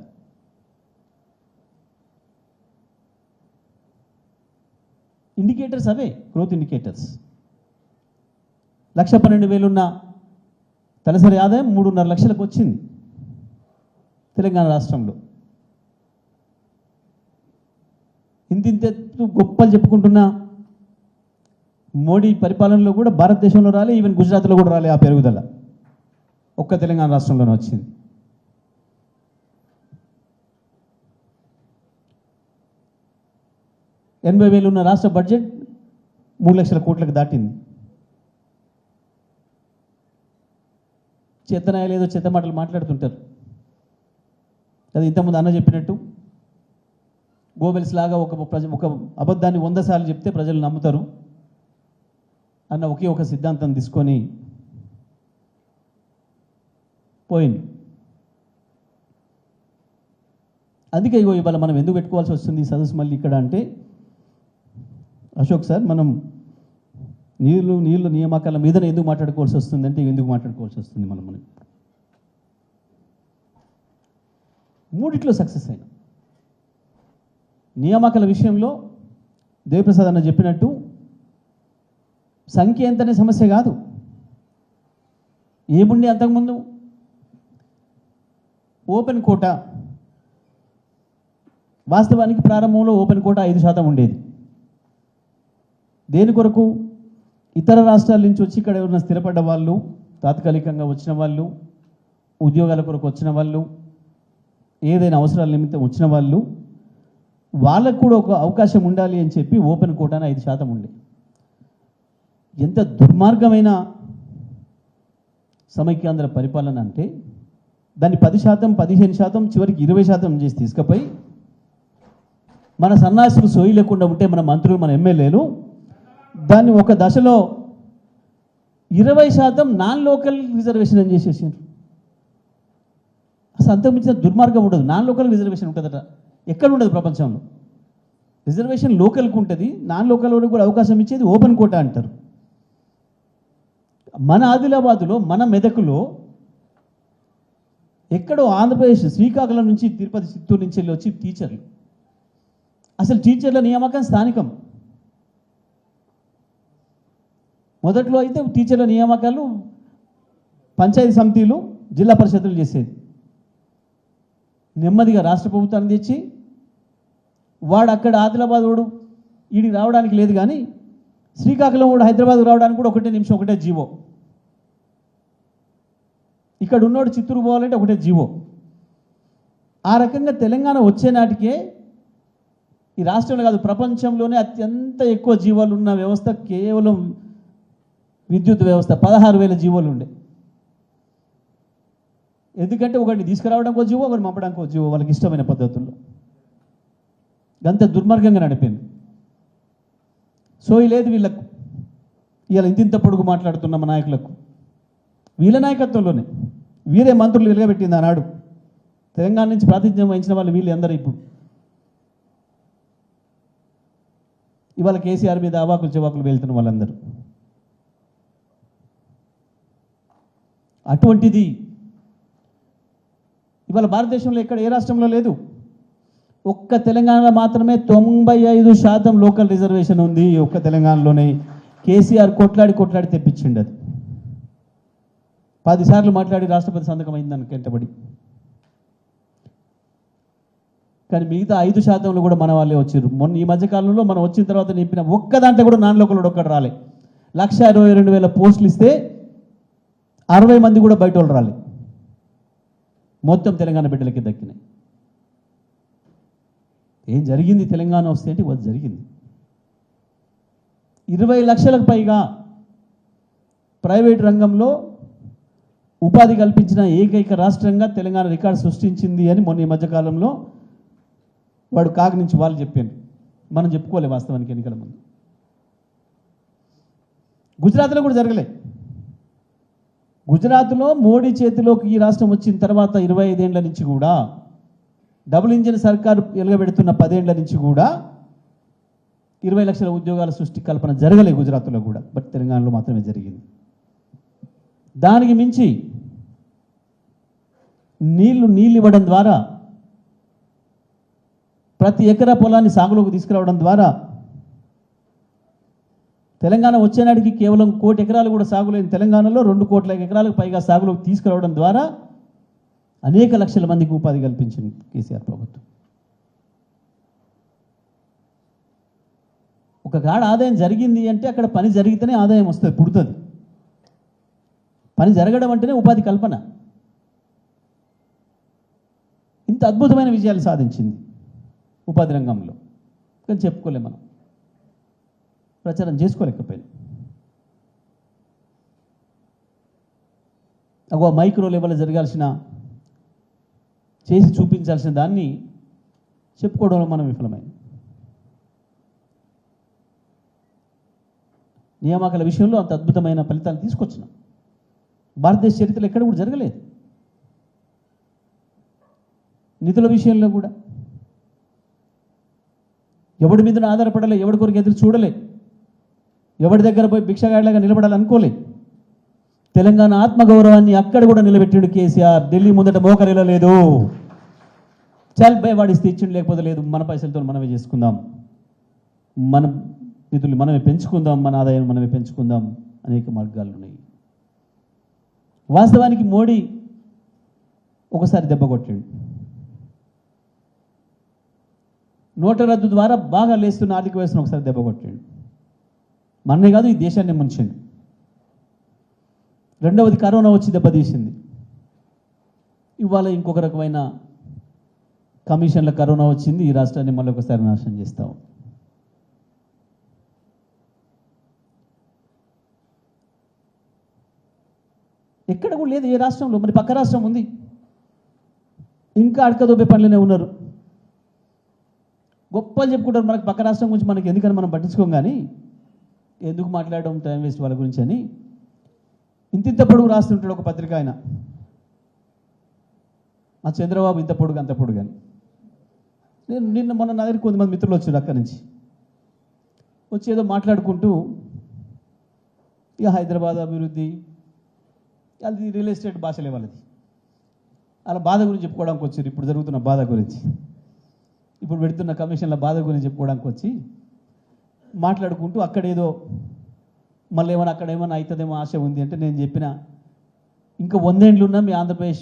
ఇండికేటర్స్ అవే, గ్రోత్ ఇండికేటర్స్. 1,12,000 ఉన్న తలసరి ఆదాయం 3.5 లక్షలకు వచ్చింది తెలంగాణ రాష్ట్రంలో. ఇంత గొప్పలు చెప్పుకుంటున్న మోడీ పరిపాలనలో కూడా భారతదేశంలో రాలే, ఈవెన్ గుజరాత్లో కూడా రాలే ఆ పెరుగుదల. ఒక్క తెలంగాణ రాష్ట్రంలోనే వచ్చింది. $80,000 ఉన్న రాష్ట్ర బడ్జెట్ 3 లక్షల కోట్లకు దాటింది. చేతనాయాలు ఏదో చెత్త మాటలు మాట్లాడుతుంటారు. అది ఇంతకుముందు అన్న చెప్పినట్టు గోబెల్స్ లాగా ఒక అబద్ధాన్ని 100 సార్లు చెప్తే ప్రజలు నమ్ముతారు అన్న ఒకే ఒక సిద్ధాంతం తీసుకొని పోయింది. అందుకే ఇవాళ మనం ఎందుకు పెట్టుకోవాల్సి వస్తుంది ఈ సదస్సు మళ్ళీ ఇక్కడ అంటే, అశోక్ సార్, మనం నీళ్ళు నియామకాల మీదనే ఎందుకు మాట్లాడుకోవాల్సి వస్తుంది అంటే, ఎందుకు మాట్లాడుకోవాల్సి వస్తుంది మనం మూడిట్లో సక్సెస్ అయినా. నియామకాల విషయంలో దేవిప్రసాద్ అన్న చెప్పినట్టు సంఖ్య ఎంతనే సమస్య కాదు. ఏముండే అంతకుముందు ఓపెన్ కోటా, వాస్తవానికి ప్రారంభంలో ఓపెన్ కోటా 5% ఉండేది. దేని కొరకు? ఇతర రాష్ట్రాల నుంచి వచ్చి ఇక్కడ ఎవరైనా స్థిరపడ్డ వాళ్ళు, తాత్కాలికంగా వచ్చిన వాళ్ళు, ఉద్యోగాల కొరకు వచ్చిన వాళ్ళు, ఏదైనా అవసరాల నిమిత్తం వచ్చిన వాళ్ళు, వాళ్ళకు కూడా ఒక అవకాశం ఉండాలి అని చెప్పి ఓపెన్ కోటాను 5% ఉండే. ఎంత దుర్మార్గమైన సమైక్యాంధ్ర పరిపాలన అంటే, దాన్ని 10%, 15%, చివరికి 20% చేసి తీసుకుపోయి మన సన్నాసులు సోయి లేకుండా ఉంటే మన మంత్రులు, మన ఎమ్మెల్యేలు దాన్ని ఒక దశలో 20% నాన్ లోకల్ రిజర్వేషన్ అని చేసేసారు. అసలు అంతకుమించిన దుర్మార్గం ఉండదు. నాన్ లోకల్ రిజర్వేషన్ ఉంటుందట, ఎక్కడ ఉండదు ప్రపంచంలో. రిజర్వేషన్ లోకల్కి ఉంటుంది, నాన్ లోకల్ వరకు కూడా అవకాశం ఇచ్చేది ఓపెన్ కోటా అంటారు. మన ఆదిలాబాదులో, మన మెదకులో, ఎక్కడో ఆంధ్రప్రదేశ్ శ్రీకాకుళం నుంచి, తిరుపతి, చిత్తూరు నుంచి వెళ్ళి వచ్చి టీచర్లు, అసలు టీచర్ల నియామకం స్థానికం. మొదట్లో అయితే టీచర్ల నియామకాలు పంచాయతీ సమితిలు, జిల్లా పరిషత్తులు చేసేది. నెమ్మదిగా రాష్ట్ర ప్రభుత్వాన్ని తెచ్చి, వాడు అక్కడ ఆదిలాబాద్ వాడు వీడికి రావడానికి లేదు, కానీ శ్రీకాకుళం వాడు హైదరాబాద్ రావడానికి కూడా 1 నిమిషం, ఒకటే జీవో. ఇక్కడ ఉన్నోడు చిత్తూరు పోవాలంటే ఒకటే జీవో. ఆ రకంగా తెలంగాణ వచ్చే నాటికే ఈ రాష్ట్రంలో కాదు, ప్రపంచంలోనే అత్యంత ఎక్కువ జీవోలు ఉన్న వ్యవస్థ కేవలం విద్యుత్ వ్యవస్థ. 16,000 జీవోలు ఉండే. ఎందుకంటే ఒకరిని తీసుకురావడానికి ఒక జీవో, ఒకరిని పంపడానికి ఒక జీవో, వాళ్ళకి ఇష్టమైన పద్ధతుల్లో. అంత దుర్మార్గంగా నడిపింది. సోయి లేదు వీళ్ళకు. ఇవాళ ఇంతింత పొడుగు మాట్లాడుతున్న మా నాయకులకు, వీళ్ళ నాయకత్వంలోనే వీరే మంత్రులు వెలుగబెట్టింది ఆనాడు. తెలంగాణ నుంచి ప్రాతినిధ్యం వహించిన వాళ్ళు వీళ్ళు అందరూ ఇప్పుడు ఇవాళ కేసీఆర్ మీద అవాకులు చెవాకులు వెళ్తున్న వాళ్ళందరూ. అటువంటిది ఇవాళ భారతదేశంలో ఎక్కడ ఏ రాష్ట్రంలో లేదు. ఒక్క తెలంగాణలో మాత్రమే 95% లోకల్ రిజర్వేషన్ ఉంది. ఒక్క తెలంగాణలోనే కేసీఆర్ కొట్లాడి తెప్పించిండు. అది 10 సార్లు మాట్లాడి రాష్ట్రపతి సంతకం అయిందని వెంటబడి. కానీ మిగతా 5% కూడా మన వాళ్ళే వచ్చారు. మొన్న ఈ మధ్యకాలంలో మనం వచ్చిన తర్వాత నింపిన ఒక్క దాంట్లో కూడా నాన్ లోకల్ ఒక్కడు రాలే. 1,22,000 పోస్టులు ఇస్తే 60 మంది కూడా బయట వాళ్ళు రాలే. మొత్తం తెలంగాణ బిడ్డలకి దక్కినాయి. ఏం జరిగింది తెలంగాణ వస్తే అంటే అది జరిగింది. 20 లక్షలకు పైగా ప్రైవేట్ రంగంలో ఉపాధి కల్పించిన ఏకైక రాష్ట్రంగా తెలంగాణ రికార్డు సృష్టించింది అని మొన్న ఈ మధ్యకాలంలో వాడు కాగ్ నుంచి వాళ్ళు చెప్పాను. మనం చెప్పుకోలే వాస్తవానికి ఎన్నికల ముందు. గుజరాత్లో కూడా జరగలే. గుజరాత్లో మోడీ చేతిలోకి ఈ రాష్ట్రం వచ్చిన తర్వాత 25 ఏళ్ల నుంచి కూడా, డబుల్ ఇంజిన్ సర్కారు ఎలుగబెడుతున్న 10 ఏళ్ల నుంచి కూడా 20 లక్షల ఉద్యోగాల సృష్టి కల్పన జరగలే గుజరాత్లో కూడా. బట్ తెలంగాణలో మాత్రమే జరిగింది. దానికి మించి నీళ్లు ఇవ్వడం ద్వారా, ప్రతి ఎకరా పొలాన్ని సాగులోకి తీసుకురావడం ద్వారా, తెలంగాణ వచ్చేనాటికి కేవలం 1 కోటి ఎకరాలు కూడా సాగులేని తెలంగాణలో 2 కోట్ల ఎకరాలకు పైగా సాగులోకి తీసుకురావడం ద్వారా అనేక లక్షల మందికి ఉపాధి కల్పించింది కేసీఆర్ ప్రభుత్వం. ఒక కాడ ఆదాయం జరిగింది అంటే అక్కడ పని జరిగితేనే ఆదాయం వస్తుంది, పుడుతుంది. పని జరగడం అంటేనే ఉపాధి కల్పన. ఇంత అద్భుతమైన విజయాలు సాధించింది ఉపాధి రంగంలో, కానీ చెప్పుకోలేం, మనం ప్రచారం చేసుకోలేకపోయింది. ఒక మైక్రో లెవెల్లో జరగాల్సిన, చేసి చూపించాల్సిన దాన్ని చెప్పుకోవడంలో మనం విఫలమైంది. నియామకాల విషయంలో అంత అద్భుతమైన ఫలితాలు తీసుకొచ్చినాం. భారతదేశ చరిత్రలో ఎక్కడ కూడా జరగలేదు. నిధుల విషయంలో కూడా ఎవడి మీద ఆధారపడలే, ఎవడి కొరకు ఎదురు చూడలే, ఎవరి దగ్గర పోయి భిక్షగాడిలాగా నిలబడాలనుకోలే. తెలంగాణ ఆత్మగౌరవాన్ని అక్కడ కూడా నిలబెట్టిండు కేసీఆర్. ఢిల్లీ ముందట మోకరిల్లలేదు. చల్ బై వాడిస్తే ఇచ్చిండు, లేకపోతే లేదు, మన పైసలతో మనమే చేసుకుందాం, మన నిధులు మనమే పెంచుకుందాం, మన ఆదాయం మనమే పెంచుకుందాం. అనేక మార్గాలు ఉన్నాయి. వాస్తవానికి మోడీ ఒకసారి దెబ్బ కొట్టిండు. నోట్ల రద్దు ద్వారా బాగా లేస్తున్న ఆర్థిక వ్యవస్థను ఒకసారి దెబ్బ కొట్టిండు. మననే కాదు, ఈ దేశాన్ని ముంచిండు. రెండవది కరోనా వచ్చి దెబ్బతీసింది. ఇవాళ ఇంకొక రకమైన కమిషన్ల కరోనా వచ్చింది. ఈ రాష్ట్రాన్ని మళ్ళీ ఒకసారి నాశనం చేస్తాం. ఎక్కడ కూడా లేదు ఏ రాష్ట్రంలో. మరి పక్క రాష్ట్రం ఉంది, ఇంకా అడకదొబ్బే పనులనే ఉన్నారు. గొప్పలు చెప్పుకుంటారు మనకు పక్క రాష్ట్రం గురించి. మనకి ఎందుకని మనం పట్టించుకోం, కానీ ఎందుకు మాట్లాడడం, టైం వేస్ట్ వాళ్ళ గురించి అని ఇంత పొడుగు రాస్తుంటాడు ఒక పత్రిక. ఆయన మా చంద్రబాబు ఇంత పొడుగు అంత పొడుగు అని. నిన్న మొన్న నా దగ్గర కొంతమంది మిత్రులు వచ్చారు అక్కడి నుంచి. వచ్చి ఏదో మాట్లాడుకుంటూ ఇక హైదరాబాద్ అభివృద్ధి, అది రియల్ ఎస్టేట్ భాషలే వాళ్ళది, అలా బాధ గురించి చెప్పుకోవడానికి వచ్చారు. ఇప్పుడు జరుగుతున్న బాధ గురించి, ఇప్పుడు పెడుతున్న కమిషన్ల బాధ గురించి చెప్పుకోవడానికి వచ్చి మాట్లాడుకుంటూ అక్కడేదో మళ్ళీ ఏమైనా అక్కడ ఏమైనా అవుతుందేమో ఆశ ఉంది అంటే, నేను చెప్పిన ఇంకా 100 ఏళ్ళు ఉన్నా మీ ఆంధ్రప్రదేశ్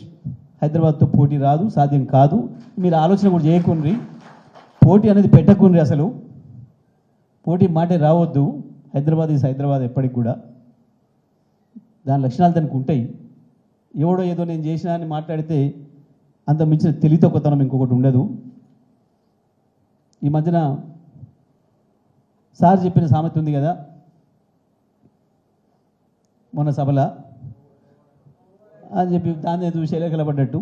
హైదరాబాద్తో పోటీ రాదు, సాధ్యం కాదు. మీరు ఆలోచన కూడా చేయకుండ్రి, పోటీ అనేది పెట్టకుండ్రి, అసలు పోటీ మాటే రావద్దు. హైదరాబాద్ ఈజ్ హైదరాబాద్ ఎప్పటికి కూడా. దాని లక్షణాలు దానికి ఉంటాయి. ఎవడో ఏదో నేను చేసినా అని మాట్లాడితే అంత మించిన తెలివితక్కువతనం ఇంకొకటి ఉండదు. ఈ మధ్యన సార్ చెప్పిన సామెత ఉంది కదా మొన్న సభలో అని చెప్పి, దాన్ని చూసి ఎలకలబడ్డట్టు,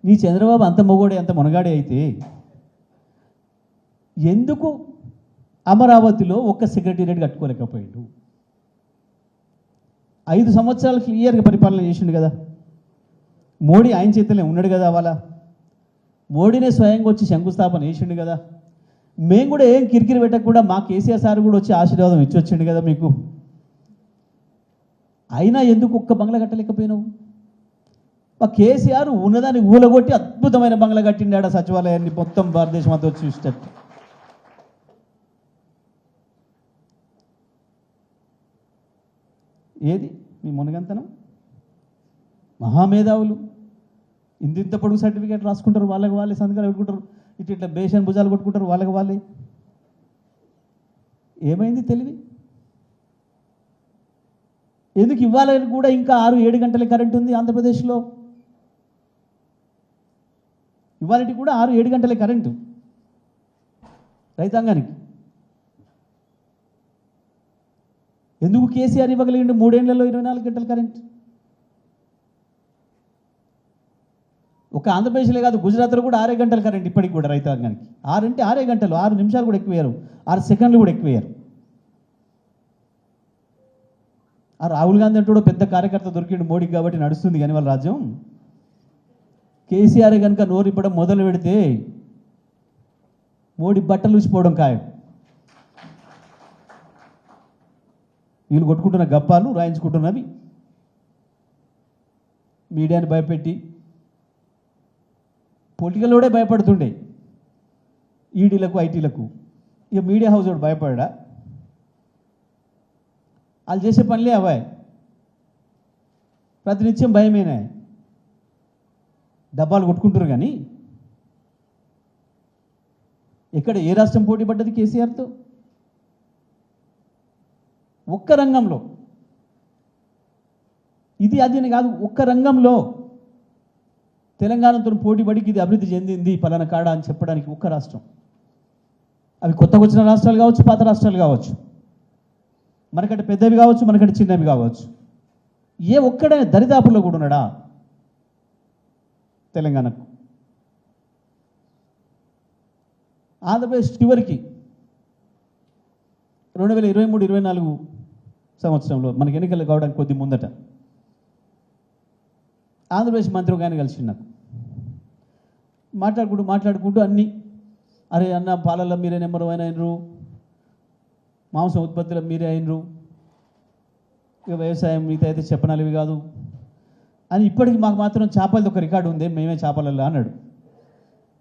నీ చంద్రబాబు అంత మొగోడే అంత మునగాడే అయితే ఎందుకు అమరావతిలో ఒక్క సెక్రటేరియట్ కట్టుకోలేకపోయాడు? 5 సంవత్సరాలు క్లియర్గా పరిపాలన చేసిండు కదా మోడీ. ఆయన చేతిలో ఉన్నాడు కదా, అవాళ మోడీనే స్వయంగా వచ్చి శంకుస్థాపన చేసిండు కదా. మేము కూడా ఏం కిరికిరి పెట్టకుండా మా కేసీఆర్ సార్ కూడా వచ్చి ఆశీర్వాదం ఇచ్చి వచ్చిండు కదా మీకు. అయినా ఎందుకు ఒక్క బంగ్లా కట్టలేకపోయినావు? మా కేసీఆర్ ఉన్నదాన్ని ఊలగొట్టి అద్భుతమైన బంగ్లా కట్టిండాడు, సచివాలయాన్ని మొత్తం భారతదేశం అంతా వచ్చి చూసేటట్టు. ఏది మీ మునగంతనం? మహామేధావులు ఇంత పొడుగు సర్టిఫికేట్ రాసుకుంటారు, వాళ్ళకి వాళ్ళే సంతకాలు పెట్టుకుంటారు, ఇట్లా బేషన్ భుజాలు కొట్టుకుంటారు వాళ్ళకి వాళ్ళే. ఏమైంది తెలివి? ఎందుకు ఇవ్వాలని కూడా ఇంకా 6-7 గంటల కరెంట్ ఉంది ఆంధ్రప్రదేశ్లో. ఇవాళకి కూడా 6-7 గంటల కరెంటు రైతాంగానికి. ఎందుకు కేసీఆర్ ఇవ్వగలిగిండు 3 ఏళ్లలో 24 గంటల కరెంట్? ఒక ఆంధ్రప్రదేశ్లే కాదు, గుజరాత్లో కూడా 6 గంటల కరెంట్ ఇప్పటికి కూడా రైతాంగానికి. 6 అంటే 6 గంటలు, 6 నిమిషాలు కూడా ఎక్కువయ్యారు, 6 సెకండ్లు కూడా ఎక్కువయ్యారు. ఆ రాహుల్ గాంధీ అంటూ పెద్ద కార్యకర్త దొరికిండు మోడీకి కాబట్టి నడుస్తుంది కానీ వాళ్ళ రాజ్యం. కేసీఆర్ కనుక నోరిప్పడం మొదలు పెడితే మోడీ బట్టలు ఊసిపోవడం ఖాయం. వీళ్ళు కొట్టుకుంటున్న గప్పాలు రాయించుకుంటున్నవి మీడియాని భయపెట్టి పొలిటికల్లోడే భయపడుతుండే ఈడీలకు ఐటీలకు. ఇక మీడియా హౌస్ వాడు భయపడా? వాళ్ళు చేసే పనులే అవాయ్, ప్రతినిత్యం భయమేనా, డబ్బాలు కొట్టుకుంటారు. కానీ ఎక్కడ ఏ రాష్ట్రం పోటీ పడ్డది కేసీఆర్తో? ఒక్క రంగంలో, ఇది అది అని కాదు, ఒక్క రంగంలో తెలంగాణతో పోటీ పడికి ఇది అభివృద్ధి చెందింది పలానా కాడ అని చెప్పడానికి ఒక్క రాష్ట్రం. అవి కొత్తగా వచ్చిన రాష్ట్రాలు కావచ్చు, పాత రాష్ట్రాలు కావచ్చు, మనకంటే పెద్దవి కావచ్చు, మనకంటే చిన్నవి కావచ్చు. ఏ ఒక్కడైనా దరిదాపుల్లో కూడా ఉన్నాడా తెలంగాణకు? ఆంధ్రప్రదేశ్ చివరికి 2023-24 సంవత్సరంలో మనకి ఎన్నికలు కావడానికి కొద్ది ముందట ఆంధ్రప్రదేశ్ మంత్రి ఒక ఆయన కలిసి నాకు మాట్లాడుకుంటూ అన్నీ, అరే అన్న పాలల్లో మీరే నెంబర్ 1 అయినరు, మాంసం ఉత్పత్తిలో మీరే అయినరు, ఇక వ్యవసాయం మిగతా అయితే చెప్పనాలివి కాదు అని. ఇప్పటికి మాకు మాత్రం చేపలది ఒక రికార్డు ఉంది, మేమే చేపలల్లో అన్నాడు.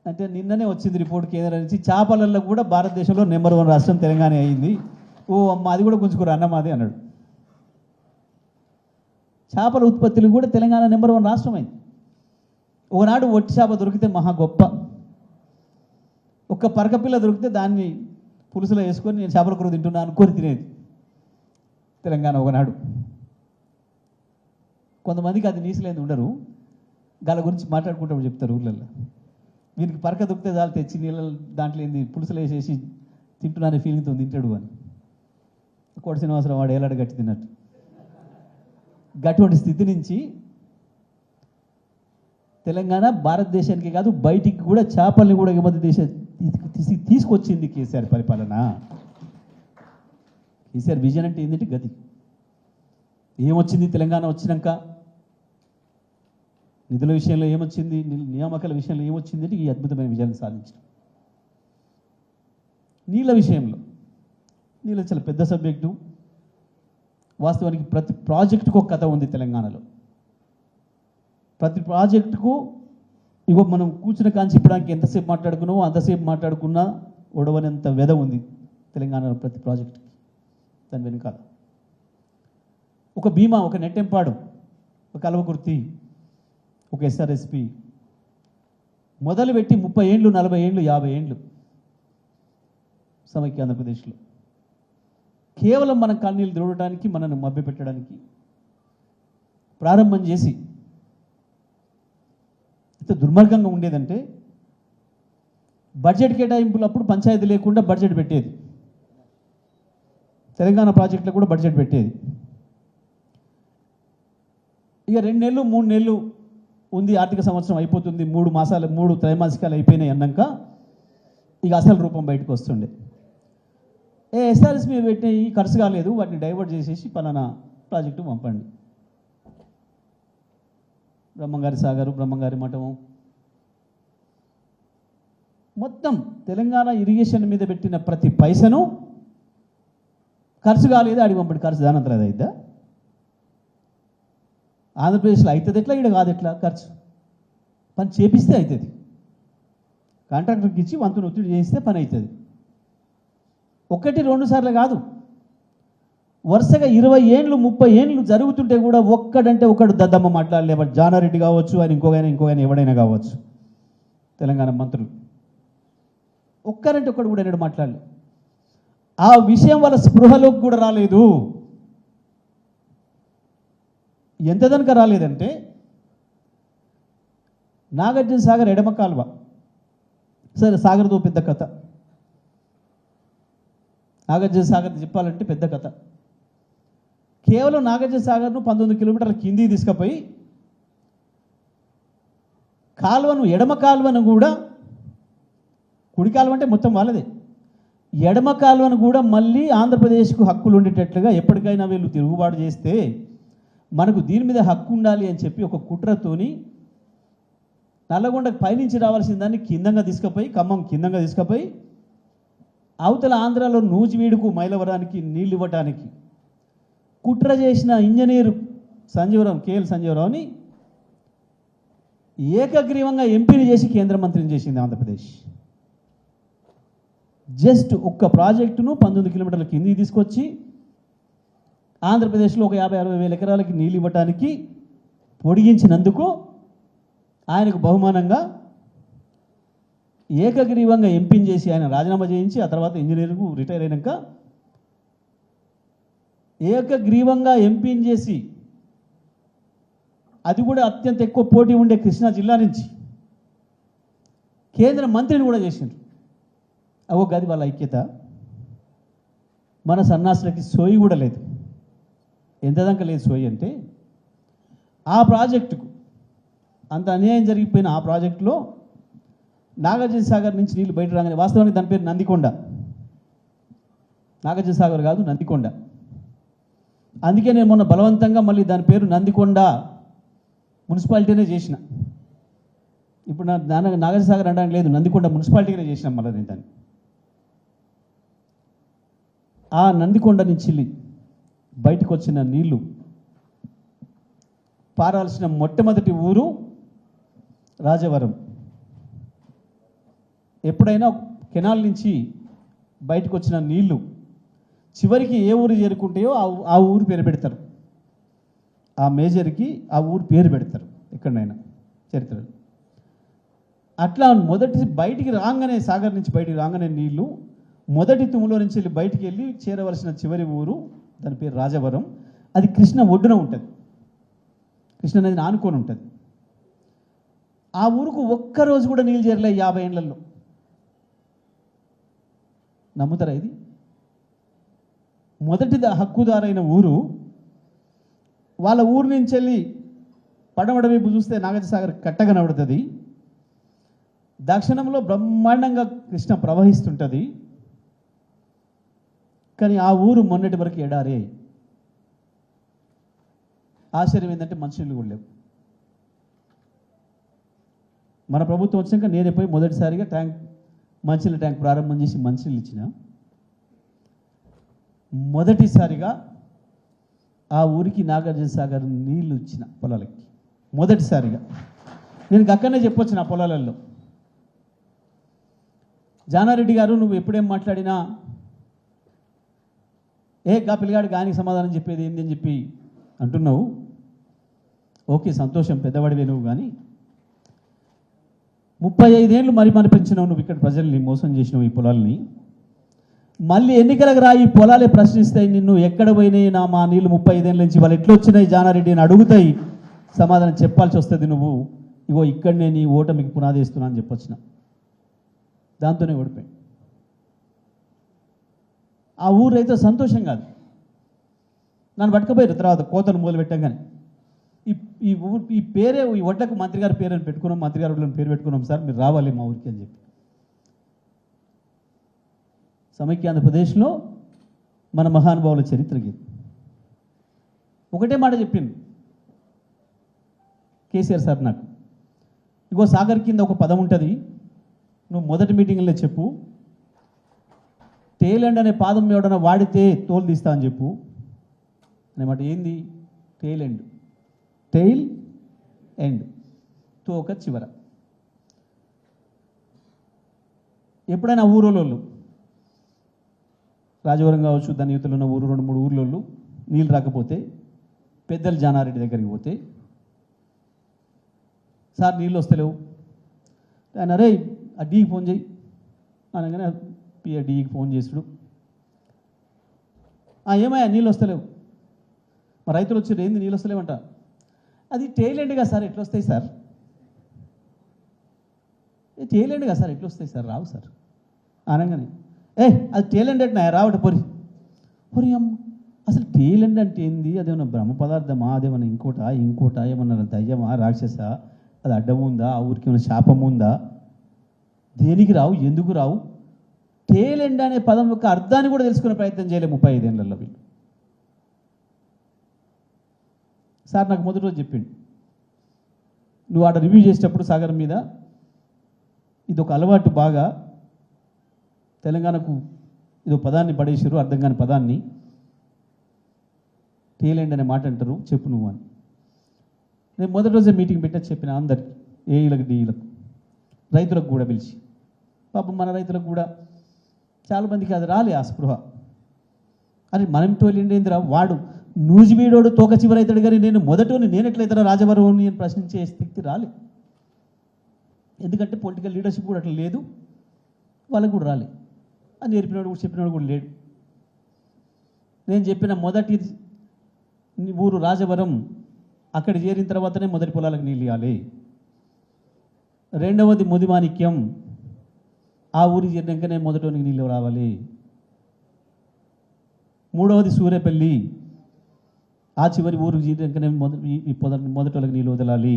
అంటే నిన్ననే వచ్చింది రిపోర్ట్ కేంద్రం నుంచి, చేపలల్లో కూడా భారతదేశంలో నెంబర్ 1 రాష్ట్రం తెలంగాణ అయింది. ఓ అమ్మ అది కూడా గుంజుకోరు అన్నమాది అన్నాడు. చేపల ఉత్పత్తులు కూడా తెలంగాణ నెంబర్ 1 రాష్ట్రం అయింది. ఒకనాడు ఒట్టి చేప దొరికితే మహా గొప్ప, ఒక్క పరకపిల్ల దొరికితే దాన్ని పులుసులో వేసుకొని నేను చేపల కూర తింటున్నా అనుకొని తినేది తెలంగాణ ఒకనాడు. కొంతమందికి అది నీసులేని ఉండరు, గాల గురించి మాట్లాడుకుంటూ చెప్తారు ఊళ్ళల్లో. వీరికి పరక దొరికితే చాలు తెచ్చి నీళ్ళ దాంట్లో ఏంది పులుసులో వేసేసి తింటున్నానే ఫీలింగ్తో తింటాడు అని. కోట శ్రీనివాసరావు వాడు ఏలాడ గట్టి తిన్నట్టు. గటువంటి స్థితి నుంచి తెలంగాణ భారతదేశానికి కాదు బయటికి కూడా చేపల్ని కూడా ఎగుమతి తీసుకొచ్చింది కేసీఆర్ పరిపాలన. కేసీఆర్ విజన్ అంటే ఏంటంటే గది. ఏమొచ్చింది తెలంగాణ వచ్చినాక? నిధుల విషయంలో ఏమొచ్చింది, నియామకాల విషయంలో ఏమొచ్చింది అంటే ఈ అద్భుతమైన విజయాన్ని సాధించడం. నీళ్ళ విషయంలో, నీళ్ళ చాలా పెద్ద సబ్జెక్టు. వాస్తవానికి ప్రతి ప్రాజెక్టుకు ఒక కథ ఉంది తెలంగాణలో. ప్రతి ప్రాజెక్టుకు ఇగో మనం కూర్చున్న కాంచి ఇప్పడానికి ఎంతసేపు మాట్లాడుకున్నామో అంతసేపు మాట్లాడుకున్నా ఒడవనంత వెద ఉంది తెలంగాణలో ప్రతి ప్రాజెక్టుకి. దాని వెనుకాల ఒక భీమా, ఒక నెట్టెంపాడు, ఒక కల్వకుర్తి, ఒక ఎస్ఆర్ఎస్పి మొదలుపెట్టి 30 ఏళ్ళు, 40 ఏళ్ళు, 50 ఏళ్ళు సమైక్య ఆంధ్రప్రదేశ్లో కేవలం మన కన్నీళ్ళు దూడటానికి, మనను మభ్యపెట్టడానికి ప్రారంభం చేసి ఎంత దుర్మార్గంగా ఉండేదంటే బడ్జెట్ కేటాయింపులు అప్పుడు పంచాయతీ లేకుండా బడ్జెట్ పెట్టేది. తెలంగాణ ప్రాజెక్టులో కూడా బడ్జెట్ పెట్టేది. ఇక 2 నెలలు 3 నెలలు ఉంది, ఆర్థిక సంవత్సరం అయిపోతుంది, 3 త్రైమాసికాలు అయిపోయినాయి అన్నాక ఇక అసలు రూపం బయటకు వస్తుండే. ఎస్ఆర్ఎస్పీ పెట్టిన ఈ ఖర్చు కాలేదు, వాటిని డైవర్ట్ చేసేసి పలానా ప్రాజెక్టు పంపండి. బ్రహ్మంగారి సాగరు, బ్రహ్మంగారి మఠము, మొత్తం తెలంగాణ ఇరిగేషన్ మీద పెట్టిన ప్రతి పైసను ఖర్చు కాలేదు, అడిగి పంపండి. ఖర్చు దానంతరం అది అయిద్దా? ఆంధ్రప్రదేశ్లో అవుతుంది ఎట్లా, ఇక్కడ కాదు ఎట్లా? ఖర్చు పని చేపిస్తే అవుతుంది, కాంట్రాక్టర్కి ఇచ్చి వంతును ఒత్తిడి చేయిస్తే పని అవుతుంది. 1-2 సార్లు కాదు, వరుసగా 20 ఏళ్ళు 30 ఏళ్ళు జరుగుతుంటే కూడా ఒక్కడంటే ఒకడు దద్దమ్మ మాట్లాడలే. జానారెడ్డి కావచ్చు, ఆయన ఇంకోగైనా ఎవడైనా కావచ్చు, తెలంగాణ మంత్రులు ఒక్కరంటే ఒక్కడు కూడా ఎన్నడూ మాట్లాడలే. ఆ విషయం వాళ్ళ స్పృహలోకి కూడా రాలేదు. ఎంత దనక రాలేదంటే నాగార్జున సాగర్ ఎడమ కాలువ, సరే సాగర్తో పెద్ద కథ. నాగార్జున సాగర్ చెప్పాలంటే పెద్ద కథ. కేవలం నాగార్జున సాగర్ను 19 కిలోమీటర్ల కిందికి తీసుకుపోయి కాలువను, ఎడమ కాలువను కూడా, కుడి కాలువ అంటే మొత్తం వాళ్ళదే, ఎడమ కాలువను కూడా మళ్ళీ ఆంధ్రప్రదేశ్కు హక్కులు ఉండేటట్లుగా ఎప్పటికైనా వీళ్ళు తిరుగుబాటు చేస్తే మనకు దీని మీద హక్కు ఉండాలి అని చెప్పి ఒక కుట్రతోని నల్లగొండకు పైనుంచి రావాల్సిన దాన్ని కిందంగా తీసుకుపోయి ఖమ్మం కిందంగా తీసుకుపోయి అవతల ఆంధ్రాలో నూజివీడుకు మైలవరానికి నీళ్ళు ఇవ్వటానికి కుట్ర చేసిన ఇంజనీరు సంజీవరావు కేఎల్ సంజీవరావుని ఏకగ్రీవంగా ఎంపీని చేసి కేంద్ర మంత్రిని చేసింది ఆంధ్రప్రదేశ్. జస్ట్ ఒక్క ప్రాజెక్టును 19 కిలోమీటర్ల కిందికి తీసుకొచ్చి ఆంధ్రప్రదేశ్లో ఒక 50-60 వేల ఎకరాలకి నీళ్ళు ఇవ్వటానికి పొడిగించినందుకు ఆయనకు బహుమానంగా ఏకగ్రీవంగా ఎంపీని చేసి ఆయన రాజీనామా చేయించి ఆ తర్వాత ఇంజనీరింగ్ రిటైర్ అయినాక ఏకగ్రీవంగా ఎంపీని చేసి అది కూడా అత్యంత ఎక్కువ పోటీ ఉండే కృష్ణా జిల్లా నుంచి కేంద్ర మంత్రిని కూడా చేసిండ్రు. అవో గది వాళ్ళ ఐక్యత. మన సన్నాసులకి సోయి కూడా లేదు. ఎంతదాకా లేదు సోయి అంటే ఆ ప్రాజెక్టుకు అంత అన్యాయం జరిగిపోయిన ఆ ప్రాజెక్టులో నాగార్జున సాగర్ నుంచి నీళ్ళు బయట రాగానే వాస్తవానికి దాని పేరు నందికొండ, నాగార్జున సాగర్ కాదు నందికొండ. అందుకే నేను మొన్న బలవంతంగా మళ్ళీ దాని పేరు నందికొండ మున్సిపాలిటీనే చేసిన. ఇప్పుడు నాగార్జున సాగర్ అనడానికి లేదు, నందికొండ మున్సిపాలిటీనే చేసినాం మళ్ళీ నేను దాన్ని. ఆ నందికొండ నుంచి బయటకు వచ్చిన నీళ్లు పారాల్సిన మొట్టమొదటి ఊరు రాజవరం. ఎప్పుడైనా కెనాల్ నుంచి బయటకు వచ్చిన నీళ్లు చివరికి ఏ ఊరు చేరుకుంటాయో ఆ ఊరు పేరు పెడతారు. ఆ మేజర్కి ఆ ఊరు పేరు పెడతారు ఎక్కడైనా చరిత్రలో. అట్లా మొదటి బయటికి రాగానే సాగర్ నుంచి బయటికి రాగానే నీళ్లు మొదటి తుమ్ములో నుంచి వెళ్ళి బయటికి వెళ్ళి చేరవలసిన చివరి ఊరు దాని పేరు రాజవరం. అది కృష్ణ ఒడ్డున ఉంటుంది, కృష్ణ నదిని ఆనుకొని ఉంటుంది. ఆ ఊరుకు ఒక్కరోజు కూడా నీళ్ళు చేరలే 50 ఏళ్లలో. నమ్ముతారా ఇది? మొదటి హక్కుదారైన ఊరు. వాళ్ళ ఊరు నుంచి వెళ్ళి పడమడ వైపు చూస్తే నాగార్జున సాగర్ కట్టగా నడుతుంది. దక్షిణంలో బ్రహ్మాండంగా కృష్ణ ప్రవహిస్తుంటుంది. కానీ ఆ ఊరు మొన్నటి వరకు ఎడారే. ఆశ్చర్యం ఏంటంటే మంచినీళ్ళు కూడా లేవు. మన ప్రభుత్వం వచ్చాక నేనే పోయి మొదటిసారిగా మంచినీళ్ళ ట్యాంక్ ప్రారంభం చేసి మంచినీళ్ళు ఇచ్చిన. మొదటిసారిగా ఆ ఊరికి నాగార్జున సాగర్ నీళ్లు ఇచ్చిన పొలాలకి మొదటిసారిగా. నేను అక్కడనే చెప్పొచ్చు నా పొలాలలో, జానారెడ్డి గారు నువ్వు ఎప్పుడేం మాట్లాడినా గా పిల్లగాడు గానికి సమాధానం చెప్పేది ఏంది అని చెప్పి అంటున్నావు. ఓకే సంతోషం, పెద్దవాడివే నువ్వు. కానీ 35 ఏళ్ళు మరి పెంచినావు నువ్వు, ఇక్కడ ప్రజల్ని మోసం చేసినావు, ఈ పొలాల్ని. మళ్ళీ ఎన్నికలకు రా, ఈ పొలాలే ప్రశ్నిస్తాయి నిన్ను. ఎక్కడ పోయినాయి మా నీళ్ళు 35 ఏళ్ళ నుంచి, వాళ్ళు ఎట్లా వచ్చినాయి జానారెడ్డి అని అడుగుతాయి. సమాధానం చెప్పాల్సి వస్తుంది నువ్వు. ఇగో ఇక్కడనే నీ ఓటమికి పునాది వేస్తున్నా అని చెప్పొచ్చిన. దాంతోనే ఓడిపోయి ఆ ఊరు అయితే సంతోషం కాదు. నన్ను పట్టుకపోయారు తర్వాత కోతను మొదలు పెట్టగానే. ఈ పేరే ఈ ఒడ్లకు మంత్రి గారి పేరు అని పెట్టుకున్నాం, మంత్రి గారి ఒడ్లను పేరు పెట్టుకున్నాం సార్, మీరు రావాలి మా ఊరికి అని చెప్పి. సమైక్య ఆంధ్రప్రదేశ్లో మన మహానుభావుల చరిత్రకి ఒకటే మాట చెప్పింది కేసీఆర్ సార్ నాకు. ఇగో సాగర్ కింద ఒక పదం ఉంటుంది, నువ్వు మొదటి మీటింగ్లో చెప్పు, టేల్ ఎండ్ అనే పాదం ఎవడన్నా వాడితే తోలు తీస్తా అని చెప్పు అనమాట. ఏంది టేల్ ఎండ్? టెయిల్ ఎండ్, తోక చివర. ఎప్పుడైనా ఊరోళ్ళు రాజవరం కావచ్చు, దాని యువతలు ఉన్న ఊరు 2-3 ఊర్లోళ్ళు నీళ్ళు రాకపోతే పెద్దలు జానారెడ్డి దగ్గరికి పోతే, సార్ నీళ్ళు వస్తలేవు ఆయన, అరే ఆ డీకి ఫోన్ చేయి అనగానే డీకి ఫోన్ చేసుడు, ఏమయ్యా నీళ్ళు వస్తలేవు, మా రైతులు వచ్చారు ఏంది నీళ్ళు వస్తలేవంట. అది టెయిల్ ఎండ్గా సార్, ఎట్లా వస్తాయి సార్? టెయిల్ ఎండ్గా సార్, ఎట్లా వస్తాయి సార్? రావు సార్ అనగానే అది టెయిల్ ఎండ్ అంటే రావట పొరి అమ్మ. అసలు టెయిల్ ఎండ్ అంటే ఏంది? అదేమన్నా బ్రహ్మ పదార్థమా? అదేమన్నా ఇంకోటా ఏమన్నా దయ్యమా రాక్షస? అది అడ్డం ఉందా? ఆ ఊరికి ఏమైనా శాపం ఉందా? దేనికి రావు? ఎందుకు రావు? టేల్ ఎండ్ అనే పదం యొక్క అర్థాన్ని కూడా తెలుసుకునే ప్రయత్నం చేయలేదు 35 ఏళ్లలో వీళ్ళు. సార్ నాకు మొదటి రోజు చెప్పిండు, నువ్వు ఆడ రివ్యూ చేసేటప్పుడు సాగర్ మీద ఇది ఒక అలవాటు, బాగా తెలంగాణకు ఇది పదాన్ని పడేసారు, అర్థం కాని పదాన్ని టేల్ ఎండ్ అనే మాట అంటారు, చెప్పు నువ్వు అని. నేను మొదటి రోజే మీటింగ్ పెట్టా, చెప్పిన అందరికి, ఏఈలకు డిఈలకు, రైతులకు కూడా పిలిచి, పాపం మన రైతులకు కూడా చాలామందికి అది రాలే ఆ స్పృహ. అని మనం టోల్ ఏంద్రా వాడు నూజివీడోడు తోక చివరైతాడు కానీ నేను మొదటోని నేను ఎట్లయితారా రాజవరం అని ప్రశ్నించే స్థితి రాలే. ఎందుకంటే పొలిటికల్ లీడర్షిప్ కూడా అట్లా లేదు, వాళ్ళకు కూడా రాలే. అది నేర్పినవాడు కూడా చెప్పినవాడు కూడా లేడు. నేను చెప్పిన మొదటి ఊరు రాజవరం, అక్కడ చేరిన తర్వాతనే మొదటి పొలాలకు నీళ్ళు ఇవ్వాలి. రెండవది ముదిమాణిక్యం, ఆ ఊరికి చేరినాకనే మొదటోనికి నీళ్ళు రావాలి. మూడవది సూర్యపల్లి, ఆ చివరి ఊరికి చేరినాకనే మొదటోళ్ళకి నీళ్ళు వదలాలి.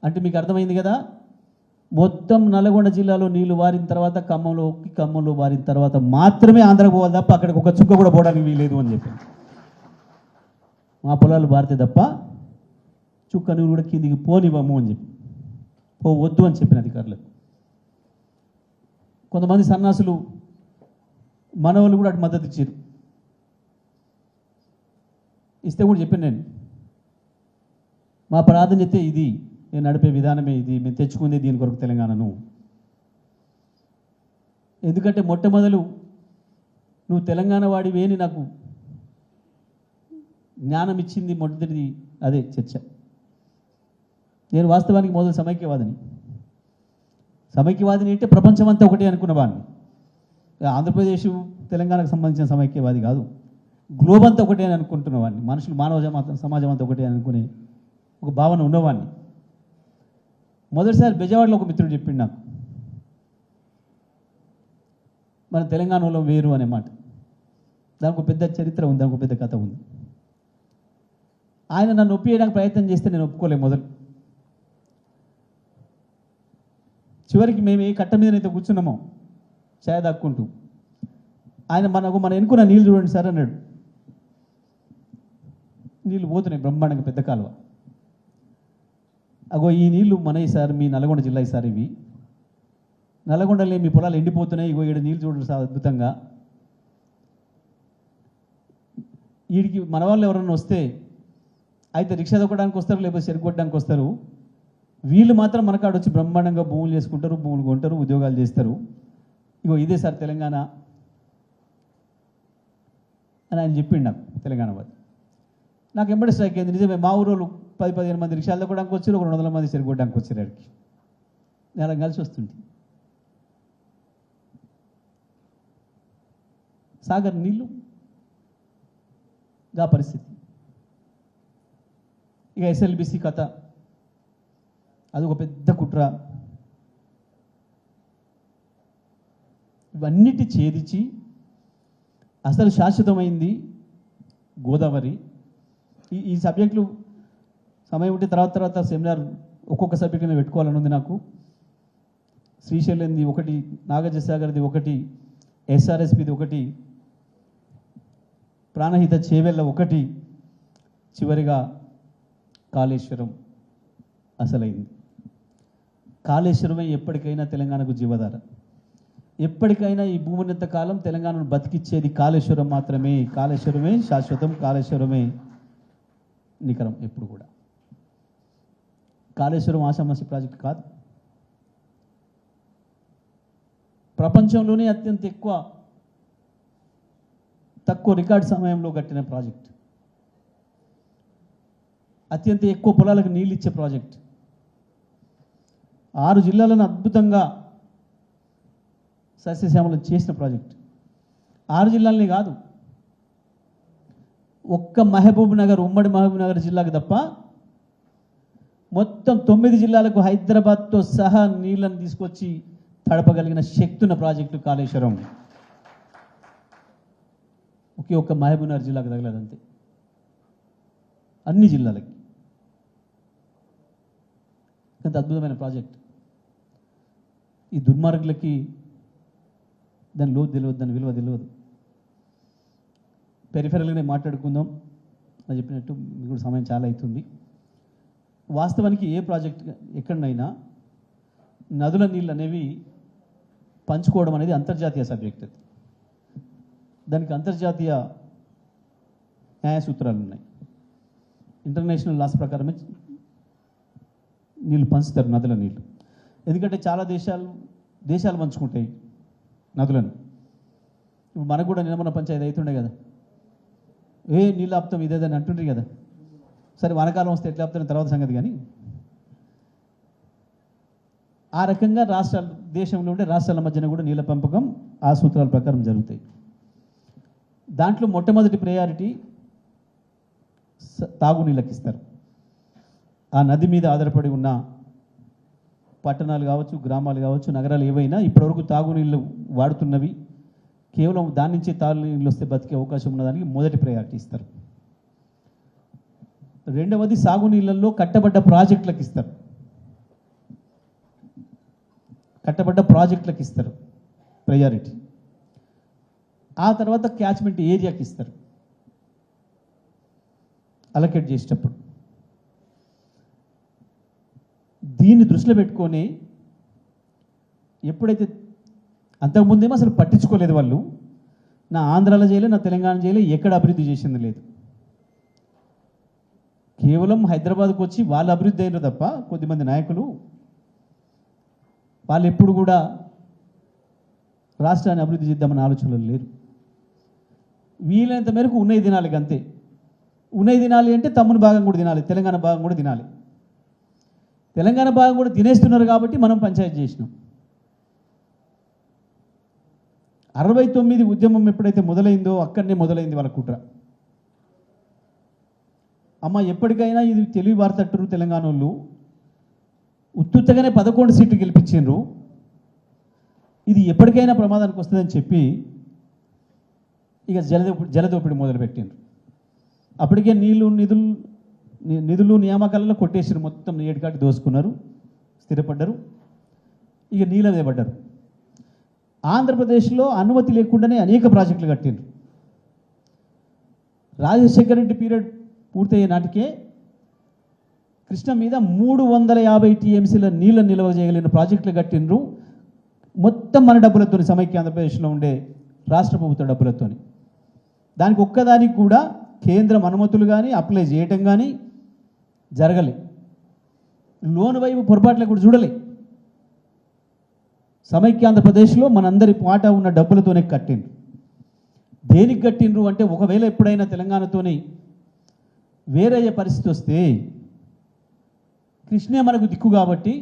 అంటే మీకు అర్థమైంది కదా, మొత్తం నల్గొండ జిల్లాలో నీళ్లు వారిన తర్వాత ఖమ్మంలో వారిన తర్వాత మాత్రమే ఆంధ్రకు పోవాలి తప్ప అక్కడికి ఒక చుక్క కూడా పోవడానికి వీలేదు అని చెప్పి, మా పొలాలు బారితే తప్ప చుక్క నీళ్ళు కూడా కిందికి పోనివ్వము అని చెప్పి, పోవద్దు అని చెప్పిన అధికారులకు. కొంతమంది సన్నాసులు మనవాళ్ళు కూడా అటు మద్దతు ఇచ్చారు. ఇస్తే కూడా చెప్పాను నేను, మా ప్రాధాన్యత ఇది, నేను నడిపే విధానమే ఇది, మేము తెచ్చుకుందే దీని కొరకు తెలంగాణను. ఎందుకంటే మొట్టమొదలు నువ్వు తెలంగాణ వాడివేని నాకు జ్ఞానం ఇచ్చింది మొదటిది అదే చర్చ. నేను వాస్తవానికి మొదలు సమైక్యవాదిని అంటే ప్రపంచమంతా ఒకటే అనుకున్నవాడిని. ఆంధ్రప్రదేశ్ తెలంగాణకు సంబంధించిన సమైక్యవాది కాదు, గ్లోబ్ అంతా ఒకటే అని అనుకుంటున్నవాడిని. మనుషులు సమాజం అంతా ఒకటే అనుకునే ఒక భావన ఉన్నవాడిని. మొదటిసారి బెజవాడలో ఒక మిత్రుడు చెప్పిండు నాకు, మన తెలంగాణలో వేరు అనే మాట. దానికి ఒక పెద్ద చరిత్ర ఉంది, దానికి ఒక పెద్ద కథ ఉంది. ఆయన నన్ను ఒప్పియడానికి ప్రయత్నం చేస్తే నేను ఒప్పుకోలేము. మొదలు చివరికి మేము ఏ కట్ట మీదనైతే కూర్చున్నామో ఛాయ్ దాక్కుంటూ, ఆయన మన ఎన్నుకున్న నీళ్ళు చూడండి సార్ అన్నాడు. నీళ్ళు పోతున్నాయి బ్రహ్మాండంగా, పెద్ద కాలువ. అగో ఈ నీళ్లు మనవి సార్, మీ నల్గొండ జిల్లా సార్, ఇవి నల్గొండలే మీ పొలాలు ఎండిపోతున్నాయి, ఇగో ఈడ నీళ్ళు చూడండి సార్ అద్భుతంగా. వీడికి మన వాళ్ళు ఎవరన్నా వస్తే అయితే రిక్షా దొక్కడానికి వస్తారు, లేకపోతే చెరుకు కొట్టడానికి వస్తారు. వీళ్ళు మాత్రం మనకాడ వచ్చి బ్రహ్మాండంగా భూములు చేసుకుంటారు, భూములు కొంటారు, ఉద్యోగాలు చేస్తారు. ఇగో ఇదే సార్ తెలంగాణ అని ఆయన చెప్పిండు నాకు, తెలంగాణ వాడు. నాకు ఎంబడి స్ట్రైక్ అయింది. నిజమే, మా ఊరోళ్ళు 10-15 మంది రిక్షాలు దొక్కడానికి వచ్చారు, ఒక 200 మంది చెరుకు కొట్టడానికి వచ్చారు. ఆడికి అలా కలిసి వస్తుంది. సాగర్ నీళ్ళు గా పరిస్థితి. ఇక ఎస్ఎల్బిసి కథ, అది ఒక పెద్ద కుట్ర. ఇవన్నిటి ఛేదించి అసలు శాశ్వతమైంది గోదావరి. ఈ సబ్జెక్టులు సమయం ఉంటే తర్వాత సెమినార్ ఒక్కొక్క సబ్జెక్ట్ మీద పెట్టుకోవాలని ఉంది నాకు. శ్రీశైలంది ఒకటి, నాగార్జునసాగర్ది ఒకటి, ఎస్ఆర్ఎస్పిది ఒకటి, ప్రాణహిత చేవెళ్ళ ఒకటి, చివరిగా కాళేశ్వరం అసలైంది. కాళేశ్వరమే ఎప్పటికైనా తెలంగాణకు జీవధార. ఎప్పటికైనా ఈ భూమినంత కాలం తెలంగాణను బతికిచ్చేది కాళేశ్వరం మాత్రమే. కాళేశ్వరమే శాశ్వతం, కాళేశ్వరమే నికరం ఎప్పుడు కూడా. కాళేశ్వరం ఆషామాషి ప్రాజెక్ట్ కాదు, ప్రపంచంలోనే అత్యంత తక్కువ రికార్డ్ సమయంలో కట్టిన ప్రాజెక్ట్, అత్యంత ఎక్కువ పొలాలకు నీళ్ళు ఇచ్చే ప్రాజెక్ట్, 6 జిల్లాలను అద్భుతంగా సస్యశ్యామలం చేసిన ప్రాజెక్ట్. 6 జిల్లాలని కాదు, ఒక్క మహబూబ్ నగర్, ఉమ్మడి మహబూబ్ నగర్ జిల్లాకు తప్ప మొత్తం 9 జిల్లాలకు హైదరాబాద్తో సహా నీళ్లను తీసుకొచ్చి తడపగలిగిన శక్తి ఉన్న ప్రాజెక్టు కాళేశ్వరం. ఒక్క మహబూబ్ నగర్ జిల్లాకు తగలదంతే, అన్ని జిల్లాలకి. ఎంత అద్భుతమైన ప్రాజెక్ట్. ఈ దుర్మార్గులకి దాని లోతు తెలియదు, దాని విలువ తెలియదు. పెరిఫెరల్గానే మాట్లాడుకుందాం అని చెప్పినట్టు మీకు కూడా సమయం చాలా అవుతుంది. వాస్తవానికి ఏ ప్రాజెక్ట్ ఎక్కడనైనా నదుల నీళ్ళు అనేవి పంచుకోవడం అనేది అంతర్జాతీయ సబ్జెక్ట్. అది దానికి అంతర్జాతీయ న్యాయ సూత్రాలు ఉన్నాయి. ఇంటర్నేషనల్ లాస్ ప్రకారమే నీళ్ళు పంచుతారు, నదుల నీళ్ళు. ఎందుకంటే చాలా దేశాలు పంచుకుంటాయి నదులను. ఇప్పుడు మనకు కూడా నిన్న పంచాయతీ అవుతుండే కదా, నీళ్ళు ఆపుతాం ఇదేదని అంటుండ్రి కదా. సరే వానకాలం వస్తే ఎట్లా ఆపుతారని తర్వాత సంగతి. కానీ ఆ రకంగా దేశంలో ఉండే రాష్ట్రాల మధ్యన కూడా నీళ్ళ పెంపకం ఆ సూత్రాల ప్రకారం జరుగుతాయి. దాంట్లో మొట్టమొదటి ప్రయారిటీ తాగునీళ్ళకి ఇస్తారు. ఆ నది మీద ఆధారపడి ఉన్న పట్టణాలు కావచ్చు, గ్రామాలు కావచ్చు, నగరాలు ఏవైనా ఇప్పటివరకు తాగునీళ్ళు వాడుతున్నవి కేవలం దాని నుంచి తాగునీళ్ళు వస్తే బతికే అవకాశం ఉన్నదానికి మొదటి ప్రయారిటీ ఇస్తారు. రెండవది సాగునీళ్ళల్లో కట్టబడ్డ ప్రాజెక్టులకు ఇస్తారు. ప్రయారిటీ. ఆ తర్వాత క్యాచ్మెంట్ ఏరియాకి ఇస్తారు అలొకేట్ చేసేటప్పుడు. దీన్ని దృష్టిలో పెట్టుకొని ఎప్పుడైతే అంతకుముందేమో అసలు పట్టించుకోలేదు వాళ్ళు. నా ఆంధ్రాలో చేయలే, నా తెలంగాణ చేయలే, ఎక్కడ అభివృద్ధి చేసింది లేదు. కేవలం హైదరాబాద్కు వచ్చి వాళ్ళు అభివృద్ధి అయినారు తప్ప కొద్దిమంది నాయకులు వాళ్ళు ఎప్పుడు కూడా రాష్ట్రాన్ని అభివృద్ధి చేద్దామని ఆలోచనలు లేరు. వీలైనంత మేరకు ఉన్నది తినాలి, అంతే. ఉన్నది తినాలి అంటే తమ్ముని భాగం కూడా తినాలి, తెలంగాణ భాగం కూడా తినాలి. తెలంగాణ భాగం కూడా తినేస్తున్నారు కాబట్టి మనం పంచాయతీ చేసినాం. 69 ఉద్యమం ఎప్పుడైతే మొదలైందో అక్కడనే మొదలైంది వాళ్ళ కుట్ర. అమ్మ ఎప్పటికైనా ఇది తెలివి వార్తట్టరు తెలంగాణ వాళ్ళు, ఉత్తుత్తగానే 11 సీట్లు గెలిపించారు, ఇది ఎప్పటికైనా ప్రమాదానికి వస్తుందని చెప్పి ఇక జలదోపిడి మొదలుపెట్టిండ్రు. అప్పటికే నిధులు నియామకాలలో కొట్టేసారు, మొత్తం ఏడుకాటి దోసుకున్నారు, స్థిరపడ్డారు, ఇక నీళ్ళ మీద పడ్డారు. ఆంధ్రప్రదేశ్లో అనుమతి లేకుండానే అనేక ప్రాజెక్టులు కట్టిండ్రు. రాజశేఖర రెడ్డి పీరియడ్ పూర్తయ్యే నాటికే కృష్ణ మీద 350 టీఎంసీల నీళ్ళ నిల్వ చేయగలిగిన ప్రాజెక్టులు కట్టిండ్రు. మొత్తం మన డబ్బులతో, సమైక్య ఆంధ్రప్రదేశ్లో ఉండే రాష్ట్ర ప్రభుత్వ డబ్బులతో. దానికి ఒక్కదానికి కూడా కేంద్రం అనుమతులు కానీ అప్లై చేయటం కానీ జరగలే. లోన్ వైపు పొరపాట్ల కూడా చూడలే. సమైక్య ఆంధ్రప్రదేశ్లో మనందరి పాట ఉన్న డబ్బులతోనే కట్టిండ్రు. దేనికి కట్టిండ్రు అంటే ఒకవేళ ఎప్పుడైనా తెలంగాణతోని వేరే పరిస్థితి వస్తే కృష్ణే మనకు దిక్కు కాబట్టి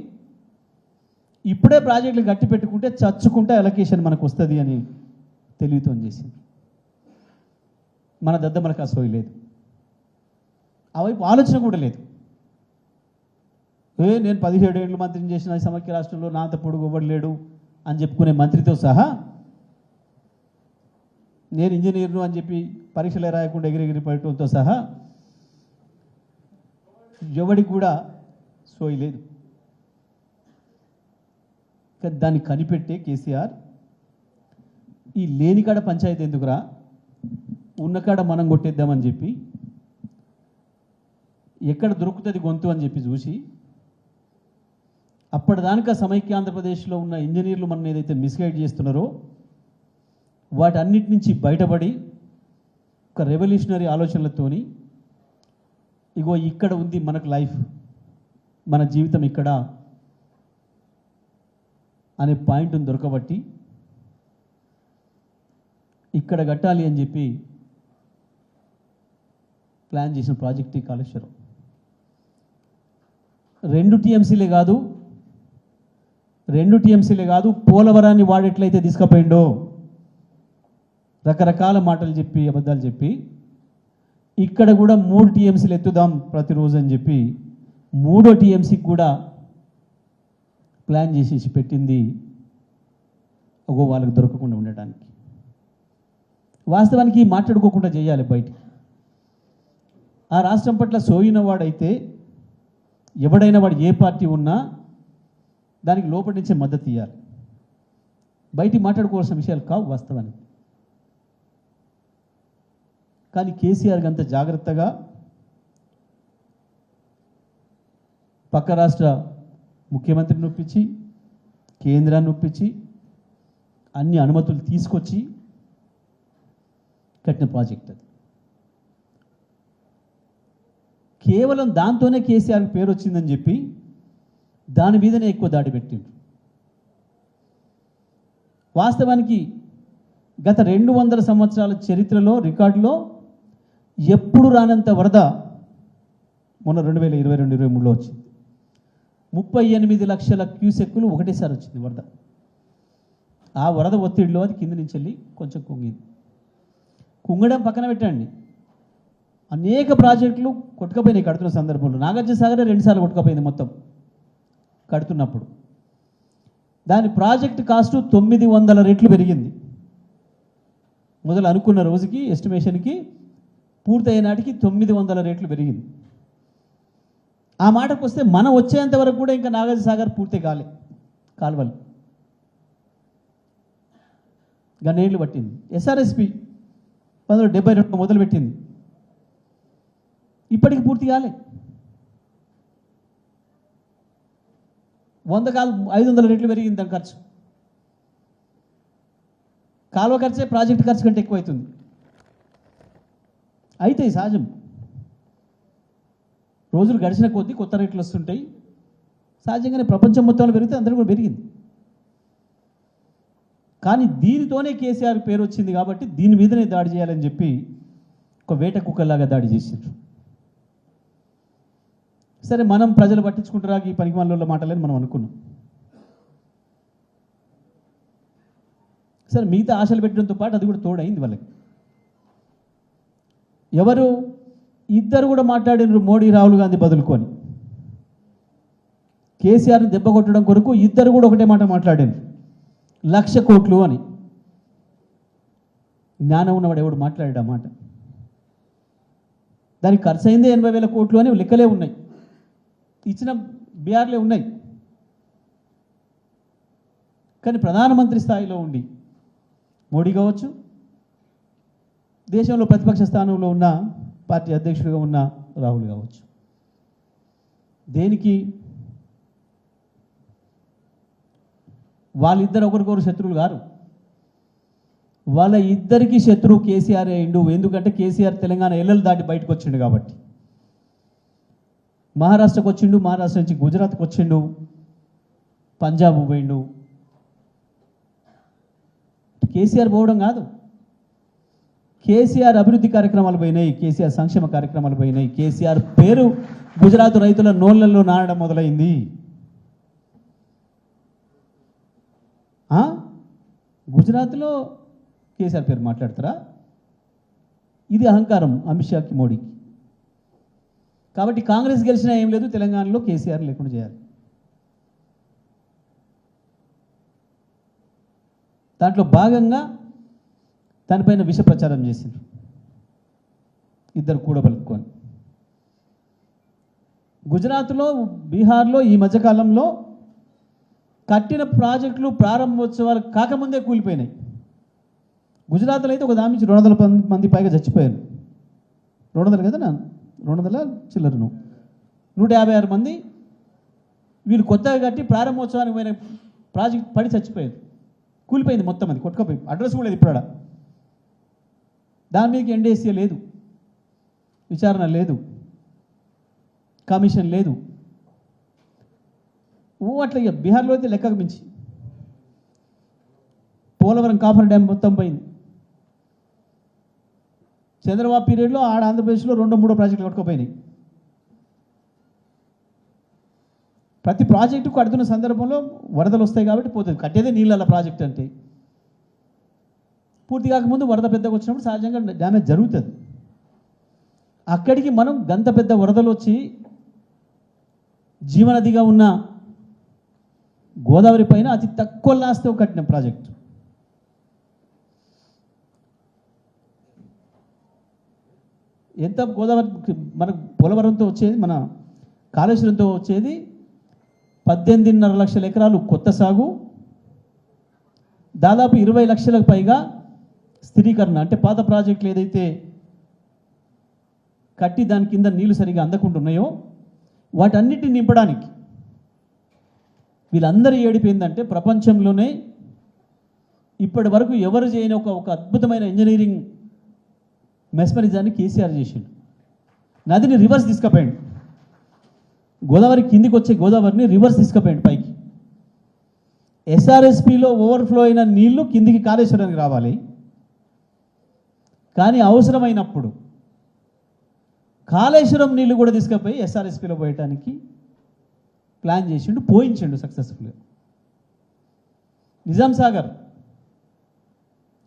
ఇప్పుడే ప్రాజెక్టులు గట్టి పెట్టుకుంటే చచ్చుకుంటే అలొకేషన్ మనకు వస్తుంది అని తెలివితో చేసింది. మన మనకు అసోయి లేదు, ఆ వైపు ఆలోచన కూడా లేదు. నేను 17 ఏళ్ళు మంత్రిని చేసిన సమైక్య రాష్ట్రంలో నా అంత పొడుగు ఇవ్వలేడు అని చెప్పుకునే మంత్రితో సహా, నేను ఇంజనీర్ను అని చెప్పి పరీక్షలే రాయకుండా ఎగిరిపోయటంతో సహా ఎవడికి కూడా సోయి లేదు. దాన్ని కనిపెట్టే కేసీఆర్ ఈ లేనికాడ పంచాయతీ ఎందుకురా, ఉన్నకాడ మనం కొట్టేద్దామని చెప్పి, ఎక్కడ దొరుకుతుంది గొంతు అని చెప్పి చూసి, అప్పటిదానిక సమైక్య ఆంధ్రప్రదేశ్లో ఉన్న ఇంజనీర్లు మనం ఏదైతే మిస్గైడ్ చేస్తున్నారో వాటన్నిటి నుంచి బయటపడి ఒక రెవల్యూషనరీ ఆలోచనలతోని ఇగో ఇక్కడ ఉంది మనకు లైఫ్, మన జీవితం ఇక్కడ అనే పాయింట్ని దొరకబట్టి ఇక్కడ కట్టాలి అని చెప్పి ప్లాన్ చేసిన ప్రాజెక్ట్ ఈ కాళేశ్వరం. 2 టీఎంసీలే కాదు, పోలవరాన్ని వాడెట్లయితే తీసుకుపోయిండో రకరకాల మాటలు చెప్పి అబద్ధాలు చెప్పి ఇక్కడ కూడా 3 టీఎంసీలు ఎత్తుదాం ప్రతిరోజు అని చెప్పి 3వ టీఎంసీకి కూడా ప్లాన్ చేసేసి పెట్టింది వాళ్ళకి దొరకకుండా ఉండటానికి. వాస్తవానికి మాట్లాడుకోకుండా చేయాలి బయటికి. ఆ రాష్ట్రం పట్ల సోయిన వాడైతే ఎవడైనా వాడు ఏ పార్టీ ఉన్నా దానికి లోపటి నుంచే మద్దతు ఇవ్వాలి. బయటికి మాట్లాడుకోవాల్సిన విషయాలు కావు వాస్తవానికి. కానీ కేసీఆర్ అంత జాగ్రత్తగా పక్క రాష్ట్ర ముఖ్యమంత్రిని ఒప్పించి, కేంద్రాన్ని ఒప్పించి, అన్ని అనుమతులు తీసుకొచ్చి కట్టిన ప్రాజెక్ట్ అది. కేవలం దాంతోనే కేసీఆర్కి పేరు వచ్చిందని చెప్పి దాని మీదనే ఎక్కువ దాడి పెట్టిండ్రు. వాస్తవానికి గత 200 సంవత్సరాల చరిత్రలో రికార్డులో ఎప్పుడు రానంత వరద మొన్న 2022-23లో వచ్చింది. 38 లక్షల క్యూసెక్కులు ఒకటేసారి వచ్చింది వరద. ఆ వరద ఒత్తిడిలో అది కింద నుంచి వెళ్ళి కొంచెం కుంగింది. కుంగడం పక్కన పెట్టండి, అనేక ప్రాజెక్టులు కొట్టుకపోయినాయి కడుతున్న సందర్భంలో. నాగార్జునసాగర్ 2 సార్లు కొట్టుకపోయింది మొత్తం కడుతున్నప్పుడు. దాని ప్రాజెక్ట్ కాస్ట్ 900 రెట్లు పెరిగింది. మొదలు అనుకున్న రోజుకి ఎస్టిమేషన్కి పూర్తయ్యే నాటికి 900 రెట్లు పెరిగింది. ఆ మాటకు వస్తే మనం వచ్చేంత వరకు కూడా ఇంకా నాగార్జునసాగర్ పూర్తి కాలే కాలువలు. గన్నేళ్ళు పట్టింది. ఎస్ఆర్ఎస్పి 1972 మొదలుపెట్టింది, ఇప్పటికి పూర్తి కాలే. 500 రెట్లు పెరిగింది దాని ఖర్చు. కాలువ ఖర్చే ప్రాజెక్ట్ ఖర్చు కంటే ఎక్కువ అవుతుంది. అయితే సహజం, రోజులు గడిచిన కొద్దీ కొత్త రేట్లు వస్తుంటాయి. సహజంగానే ప్రపంచం మొత్తంలో పెరిగితే అందరూ కూడా పెరిగింది. కానీ దీనితోనే కేసీఆర్ పేరు వచ్చింది కాబట్టి దీని మీదనే దాడి చేయాలని చెప్పి ఒక వేట కుక్కలాగా దాడి చేసిండ్రు. సరే, మనం ప్రజలు పట్టించుకుంటారా ఈ పనికిమాలలో మాటలని మనం అనుకున్నాం. సరే, మిగతా ఆశలు పెట్టడంతో పాటు అది కూడా తోడైంది వాళ్ళకి. ఎవరు ఇద్దరు కూడా మాట్లాడినారు, మోడీ రాహుల్ గాంధీ బదులుకొని. కేసీఆర్ని దెబ్బ కొట్టడం కొరకు ఇద్దరు కూడా ఒకటే మాట మాట్లాడారు, 1,00,000 కోట్లు అని. జ్ఞానం ఉన్నవాడు ఎవడు మాట్లాడాడు ఆ మాట? దానికి ఖర్చు అయిందే 80,000 కోట్లు అని లెక్కలే ఉన్నాయి, ఇచ్చిన బీఆర్లే ఉన్నాయి. కానీ ప్రధానమంత్రి స్థాయిలో ఉండి మోడీ కావచ్చు, దేశంలో ప్రతిపక్ష స్థానంలో ఉన్న పార్టీ అధ్యక్షుడిగా ఉన్న రాహుల్ కావచ్చు, దేనికి వాళ్ళిద్దరు ఒకరికొకరు శత్రువులు గారు. వాళ్ళ ఇద్దరికి శత్రువు కేసీఆర్ అయిండు. ఎందుకంటే కేసీఆర్ తెలంగాణ ఎల్లలు దాటి బయటకు వచ్చిండు కాబట్టి. మహారాష్ట్రకు వచ్చిండు, మహారాష్ట్ర నుంచి గుజరాత్కి వచ్చిండు, పంజాబ్ పోయిండు. కేసీఆర్ పోవడం కాదు, కేసీఆర్ అభివృద్ధి కార్యక్రమాలు పోయినాయి, కేసీఆర్ సంక్షేమ కార్యక్రమాలు పోయినాయి. కేసీఆర్ పేరు గుజరాత్ రైతుల నోళ్లలో నానడం మొదలైంది. గుజరాత్లో కేసీఆర్ పేరు మాట్లాడతారా? ఇది అహంకారం అమిత్ షాకి, మోడీకి. కాబట్టి కాంగ్రెస్ గెలిచినా ఏం లేదు, తెలంగాణలో కేసీఆర్ లేకుండా చేయాలి. దాంట్లో భాగంగా దానిపైన విష ప్రచారం చేసిండ్రు ఇద్దరు కూడబలుపుకొని. గుజరాత్లో, బీహార్లో ఈ మధ్యకాలంలో కట్టిన ప్రాజెక్టులు ప్రారంభోత్సవాలు కాకముందే కూలిపోయినాయి. గుజరాత్లో అయితే ఒక దాని నుంచి 200 మంది పైగా చచ్చిపోయారు. 200 కదా నా 200 చిల్లరను 156 మంది వీళ్ళు కొత్తగా కట్టి ప్రారంభోత్సవానికి పోయిన ప్రాజెక్ట్ పడి చచ్చిపోయారు. కూలిపోయింది మొత్తం, అది కొట్టుకపోయి. అడ్రస్ కూడా లేదు ఇప్పుడు. దాని మీదకి ఎన్డీఎస్ఏ లేదు, విచారణ లేదు, కమిషన్ లేదు. అట్లా ఇక బీహార్లో అయితే లెక్కకు మించి. పోలవరం కాఫర్ డ్యామ్ మొత్తం పోయింది. చంద్రబాబు పీరియడ్లో ఆడ ఆంధ్రప్రదేశ్లో 2-3 ప్రాజెక్టులు కొట్టుకుపోయినాయి. ప్రతి ప్రాజెక్టు కడుతున్న సందర్భంలో వరదలు వస్తాయి కాబట్టి పోతుంది. కట్టేదే నీళ్ళ ప్రాజెక్ట్ అంటే. పూర్తి కాకముందు వరద పెద్దగా వచ్చినప్పుడు సహజంగా డ్యామేజ్ జరుగుతుంది. అక్కడికి మనం గంత పెద్ద వరదలు వచ్చి జీవనదిగా ఉన్న గోదావరి పైన అతి తక్కువ లాస్తో కట్టిన ప్రాజెక్టు. ఎంత గోదావరి మనకు పోలవరంతో వచ్చేది, మన కాళేశ్వరంతో వచ్చేది 18.5 లక్షల ఎకరాలు కొత్త సాగు, దాదాపు 20 లక్షలకు పైగా స్థిరీకరణ, అంటే పాత ప్రాజెక్టులు ఏదైతే కట్టి దాని కింద నీళ్లు సరిగా అందకుంటున్నాయో వాటన్నిటిని నింపడానికి వీళ్ళందరూ ఏడిపోయిందంటే ప్రపంచంలోనే ఇప్పటి వరకు ఎవరు చేయని ఒక అద్భుతమైన ఇంజనీరింగ్ మెస్మరిజాన్ని కేసీఆర్ చేసిండు. నదిని రివర్స్ తీసుకుపోయాడు, గోదావరి కిందికి వచ్చే గోదావరిని రివర్స్ తీసుకుపోయాడు పైకి. ఎస్ఆర్ఎస్పిలో ఓవర్ఫ్లో అయిన నీళ్లు కిందికి కాళేశ్వరానికి రావాలి, కానీ అవసరమైనప్పుడు కాళేశ్వరం నీళ్లు కూడా తీసుకుపోయి ఎస్ఆర్ఎస్పిలో పోయటానికి ప్లాన్ చేసిండు, పోయించిండు సక్సెస్ఫుల్గా. నిజాం సాగర్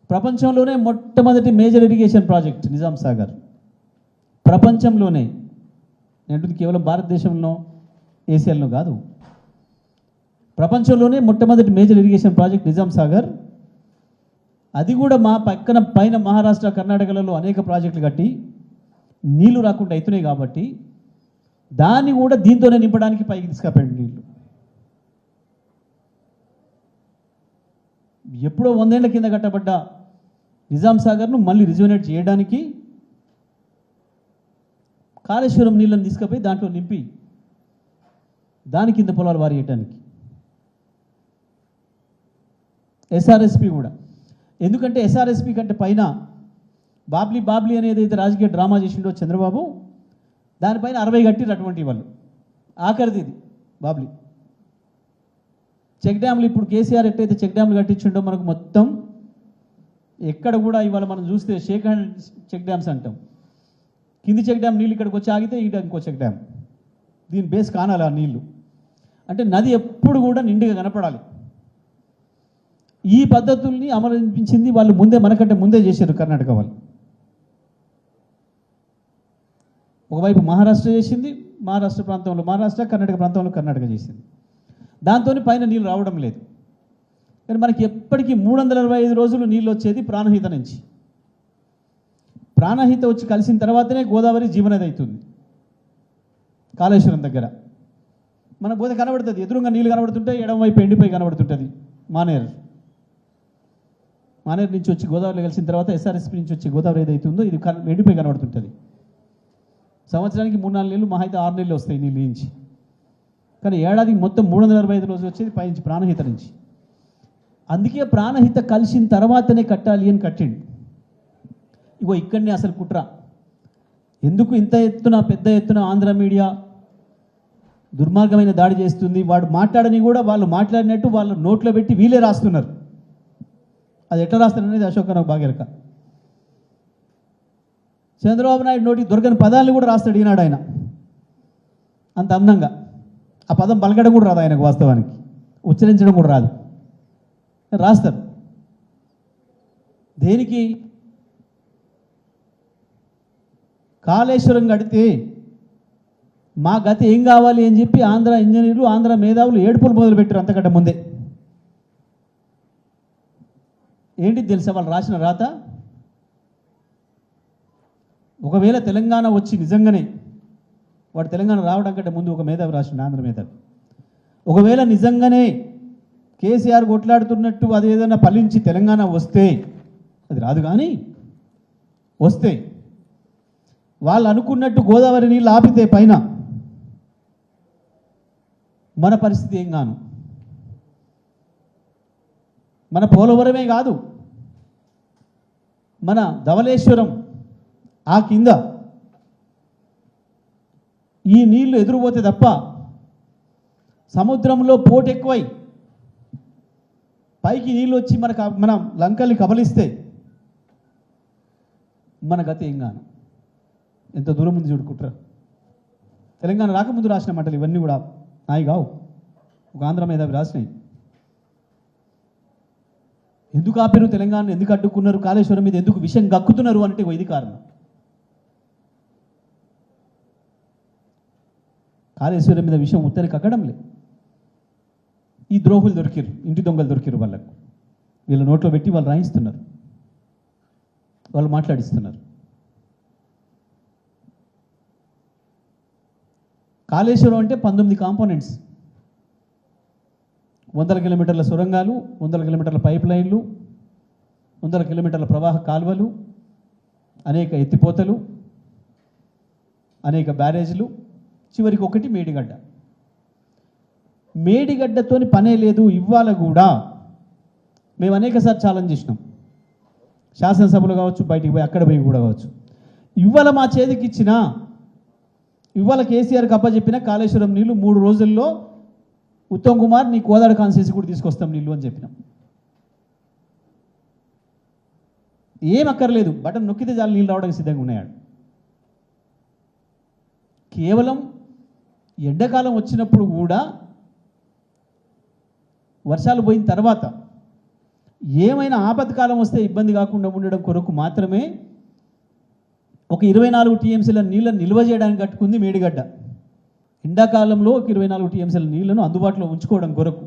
ప్రపంచంలోనే మొట్టమొదటి major irrigation project. Nizam Sagar ప్రపంచంలోనే, నేను కేవలం భారతదేశంలో ఏసియాలో కాదు, ప్రపంచంలోనే మొట్టమొదటి major irrigation project Nizam Sagar. అది కూడా మా పైన మహారాష్ట్ర కర్ణాటకలలో అనేక ప్రాజెక్టులు కట్టి నీళ్లు రాకుండా అవుతున్నాయి కాబట్టి దాన్ని కూడా దీంతోనే నింపడానికి పైకి తీసుకుపోయింది నీళ్ళు. ఎప్పుడో 100 ఏళ్ల కింద కట్టబడ్డ నిజాం సాగర్ను మళ్ళీ రిజువనేట్ చేయడానికి కాళేశ్వరం నీళ్ళని తీసుకుపోయి దాంట్లో నింపి దాని కింద పొలాలు వారియటానికి. ఎస్ఆర్ఎస్పి కూడా, ఎందుకంటే ఎస్ఆర్ఎస్పి కంటే పైన బాబ్లీ అనేది అయితే రాజకీయ డ్రామా చేసిండో చంద్రబాబు, దానిపైన 60 కట్టిరు అటువంటి వాళ్ళు. ఆఖరిది ఇది బాబ్లీ. చెక్ డ్యామ్లు ఇప్పుడు కేసీఆర్ ఎట్టయితే చెక్ డ్యామ్లు కట్టించిండో మనకు మొత్తం ఎక్కడ కూడా ఇవాళ మనం చూస్తే షేక్ హ్యాండ్ చెక్ డ్యామ్స్ అంటాం. కింది చెక్ డ్యామ్ నీళ్ళు ఇక్కడికి వచ్చి ఆగితే ఈడ ఇంకో చెక్ డ్యామ్, దీని బేస్ కానాలి ఆ నీళ్లు. అంటే నది ఎప్పుడు కూడా నిండుగా కనపడాలి. ఈ పద్ధతుల్ని అమలుపించింది వాళ్ళు మనకంటే ముందే చేశారు కర్ణాటక వాళ్ళు. ఒకవైపు మహారాష్ట్ర చేసింది, మహారాష్ట్ర ప్రాంతంలో మహారాష్ట్ర, కర్ణాటక ప్రాంతంలో కర్ణాటక చేసింది. దాంతో పైన నీళ్ళు రావడం లేదు. కానీ మనకి ఎప్పటికీ 365 రోజులు నీళ్ళు వచ్చేది ప్రాణహిత నుంచి. ప్రాణహిత వచ్చి కలిసిన తర్వాతనే గోదావరి జీవనది అవుతుంది. కాళేశ్వరం దగ్గర మనకు పోతే కనబడుతుంది, ఎదురుగా నీళ్ళు కనబడుతుంటే ఎడమవైపు ఎండిపోయి కనబడుతుంటుంది మానేరు నుంచి వచ్చి గోదావరిలో కలిసిన తర్వాత ఎస్ఆర్ఎస్పి నుంచి వచ్చి గోదావరి ఏదైతుందో ఇది ఎండిపోయి కనబడుతుంటుంది. సంవత్సరానికి 3-4 నెలలు, మహా అయితే 6 నెలలు వస్తాయి నీళ్ళు నుంచి. కానీ ఏడాదికి మొత్తం 365 రోజులు వచ్చేది పైనుంచి ప్రాణహిత నుంచి. అందుకే ప్రాణహిత కలిసిన తర్వాతనే కట్టాలి అని కట్టిండు. ఇగో ఇక్కడనే అసలు కుట్ర. ఎందుకు ఇంత ఎత్తున పెద్ద ఎత్తున ఆంధ్ర మీడియా దుర్మార్గమైన దాడి చేస్తుంది? వాడు మాట్లాడని కూడా వాళ్ళు మాట్లాడినట్టు వాళ్ళ నోట్లో పెట్టి వీళ్ళే రాస్తున్నారు. అది ఎట్లా రాస్తారనేది అశోక్ బాగా ఎరక. చంద్రబాబు నాయుడు నోటికి దొరకని పదాలను కూడా రాస్తాడు ఈనాడు ఆయన అంత అందంగా. ఆ పదం పలకడం కూడా రాదు ఆయనకు, వాస్తవానికి ఉచ్చరించడం కూడా రాదు, రాస్తారు. దేనికి? కాళేశ్వరం కడితే మా గతి ఏం కావాలి అని చెప్పి ఆంధ్ర ఇంజనీర్లు, ఆంధ్ర మేధావులు ఏడుపులు మొదలుపెట్టారు అంతకంటే ముందే. ఏంటిది తెలుసా వాళ్ళు రాసిన రాత? ఒకవేళ తెలంగాణ వచ్చి నిజంగానే, వాడు తెలంగాణ రావడం కంటే ముందు ఒక మేధావి రాసిన, ఆంధ్ర మేధావి, ఒకవేళ నిజంగానే కేసీఆర్ కొట్లాడుతున్నట్టు అది ఏదైనా ఫలించి తెలంగాణ వస్తే, అది రాదు కానీ వస్తే, వాళ్ళు అనుకున్నట్టు గోదావరి నీళ్ళు ఆపితే పైన మన పరిస్థితి ఏం గాను? మన పోలవరమే కాదు, మన ధవళేశ్వరం ఆ కింద ఈ నీళ్లు ఎదురుపోతే తప్ప సముద్రంలో పోటు ఎక్కువై పైకి నీళ్ళు వచ్చి మన లంకల్ని కబలిస్తే మన గతి ఏం గాను? ఎంత దూరం ముందు చూడుకుంటారు. తెలంగాణ రాకముందు రాసిన మాటలు ఇవన్నీ కూడా నాయి కావు, ఒక ఆంధ్ర మేధావి రాసినాయి. ఎందుకు ఆపారు తెలంగాణ, ఎందుకు అడ్డుకున్నారు, కాళేశ్వరం మీద ఎందుకు విషయం గక్కుతున్నారు అంటే ఇది కారణం. కాళేశ్వరం మీద విషయం ఉత్తరికి అక్కడం లేదు. ఈ ద్రోహులు దొరికిరు, ఇంటి దొంగలు దొరికిరు, వాళ్ళకు వీళ్ళ నోట్లో పెట్టి వాళ్ళు రాయిస్తున్నారు, వాళ్ళు మాట్లాడిస్తున్నారు. కాళేశ్వరం అంటే 19 కాంపోనెంట్స్. వందల కిలోమీటర్ల సొరంగాలు, వందల కిలోమీటర్ల పైప్ లైన్లు, వందల కిలోమీటర్ల ప్రవాహ కాలువలు, అనేక ఎత్తిపోతలు, అనేక బ్యారేజ్లు, చివరికి ఒకటి మేడిగడ్డ. మేడిగడ్డతోని పనే లేదు. ఇవాళ కూడా మేము అనేకసార్లు ఛాలెంజ్ చేసినాం, శాసనసభలో కావచ్చు, బయటికి పోయి అక్కడ పోయి కూడా కావచ్చు. ఇవాళ మా చేతికి ఇచ్చిన, ఇవాళ కేసీఆర్కి అప్పచెప్పిన కాళేశ్వరం నీళ్లు 3 రోజుల్లో ఉత్తమ్ కుమార్ నీ కోదాడ కాన్స్టిట్యూన్సీ కూడా తీసుకొస్తాం నీళ్ళు అని చెప్పినాం. ఏం అక్కర్లేదు, బటన్ నొక్కితే చాలు నీళ్ళు రావడానికి సిద్ధంగా ఉన్నాడు. కేవలం ఎండాకాలం వచ్చినప్పుడు కూడా వర్షాలు పోయిన తర్వాత ఏమైనా ఆపత్కాలం వస్తే ఇబ్బంది కాకుండా ఉండడం కొరకు మాత్రమే ఒక 24 టీఎంసీల నీళ్ళను నిల్వ చేయడానికి కట్టుకుంది మేడిగడ్డ. ఎండాకాలంలో ఒక 24 టీఎంసీల నీళ్లను అందుబాటులో ఉంచుకోవడం కొరకు,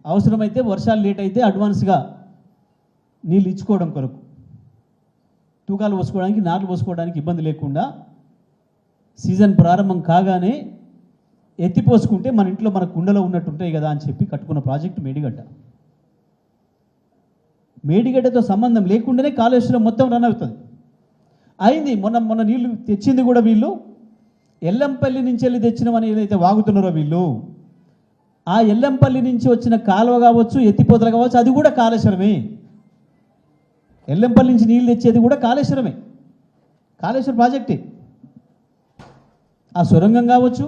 అవసరమైతే వర్షాలు లేట్ అయితే అడ్వాన్స్గా నీళ్ళు ఇచ్చుకోవడం కొరకు, తూకాలు పోసుకోవడానికి, నాట్లు పోసుకోవడానికి ఇబ్బంది లేకుండా సీజన్ ప్రారంభం కాగానే ఎత్తిపోసుకుంటే మన ఇంట్లో మన కుండలో ఉన్నట్టు ఉంటాయి కదా అని చెప్పి కట్టుకున్న ప్రాజెక్టు మేడిగడ్డ. మేడిగడ్డతో సంబంధం లేకుండానే కాళేశ్వరం మొత్తం రన్ అవుతుంది. అయింది. మొన్న నీళ్లు తెచ్చింది కూడా వీళ్ళు ఎల్లంపల్లి నుంచి వెళ్ళి తెచ్చినమని ఏదైతే వాగుతున్నారో వీళ్ళు, ఆ ఎల్లంపల్లి నుంచి వచ్చిన కాలువ కావచ్చు, ఎత్తిపోతలు కావచ్చు, అది కూడా కాళేశ్వరమే. ఎల్లంపల్లి నుంచి నీళ్ళు తెచ్చేది కూడా కాళేశ్వరమే, కాళేశ్వర ప్రాజెక్టే. ఆ సొరంగం కావచ్చు,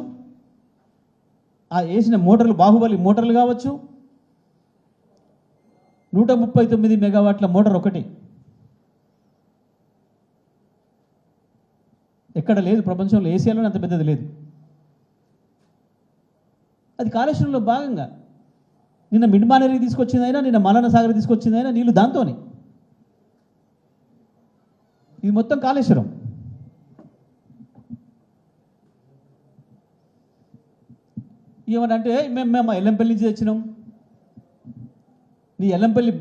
ఆ వేసిన మోటార్లు, బాహుబలి మోటార్లు కావచ్చు, 139 మెగావాట్ల మోటార్ ఒకటి ఎక్కడ లేదు ప్రపంచంలో, ఏసియాలోనే అంత పెద్దది లేదు. అది కాళేశ్వరంలో భాగంగా నిన్న మిడ్మానేరి తీసుకొచ్చిందైనా, నిన్న మలన సాగర్ తీసుకొచ్చిందైనా నీళ్ళు దాంతోనే. ఇది మొత్తం కాళేశ్వరం. ఏమనంటే మేము ఎల్లంపల్లి నుంచి తెచ్చినాం. నీ ఎల్లంపల్లి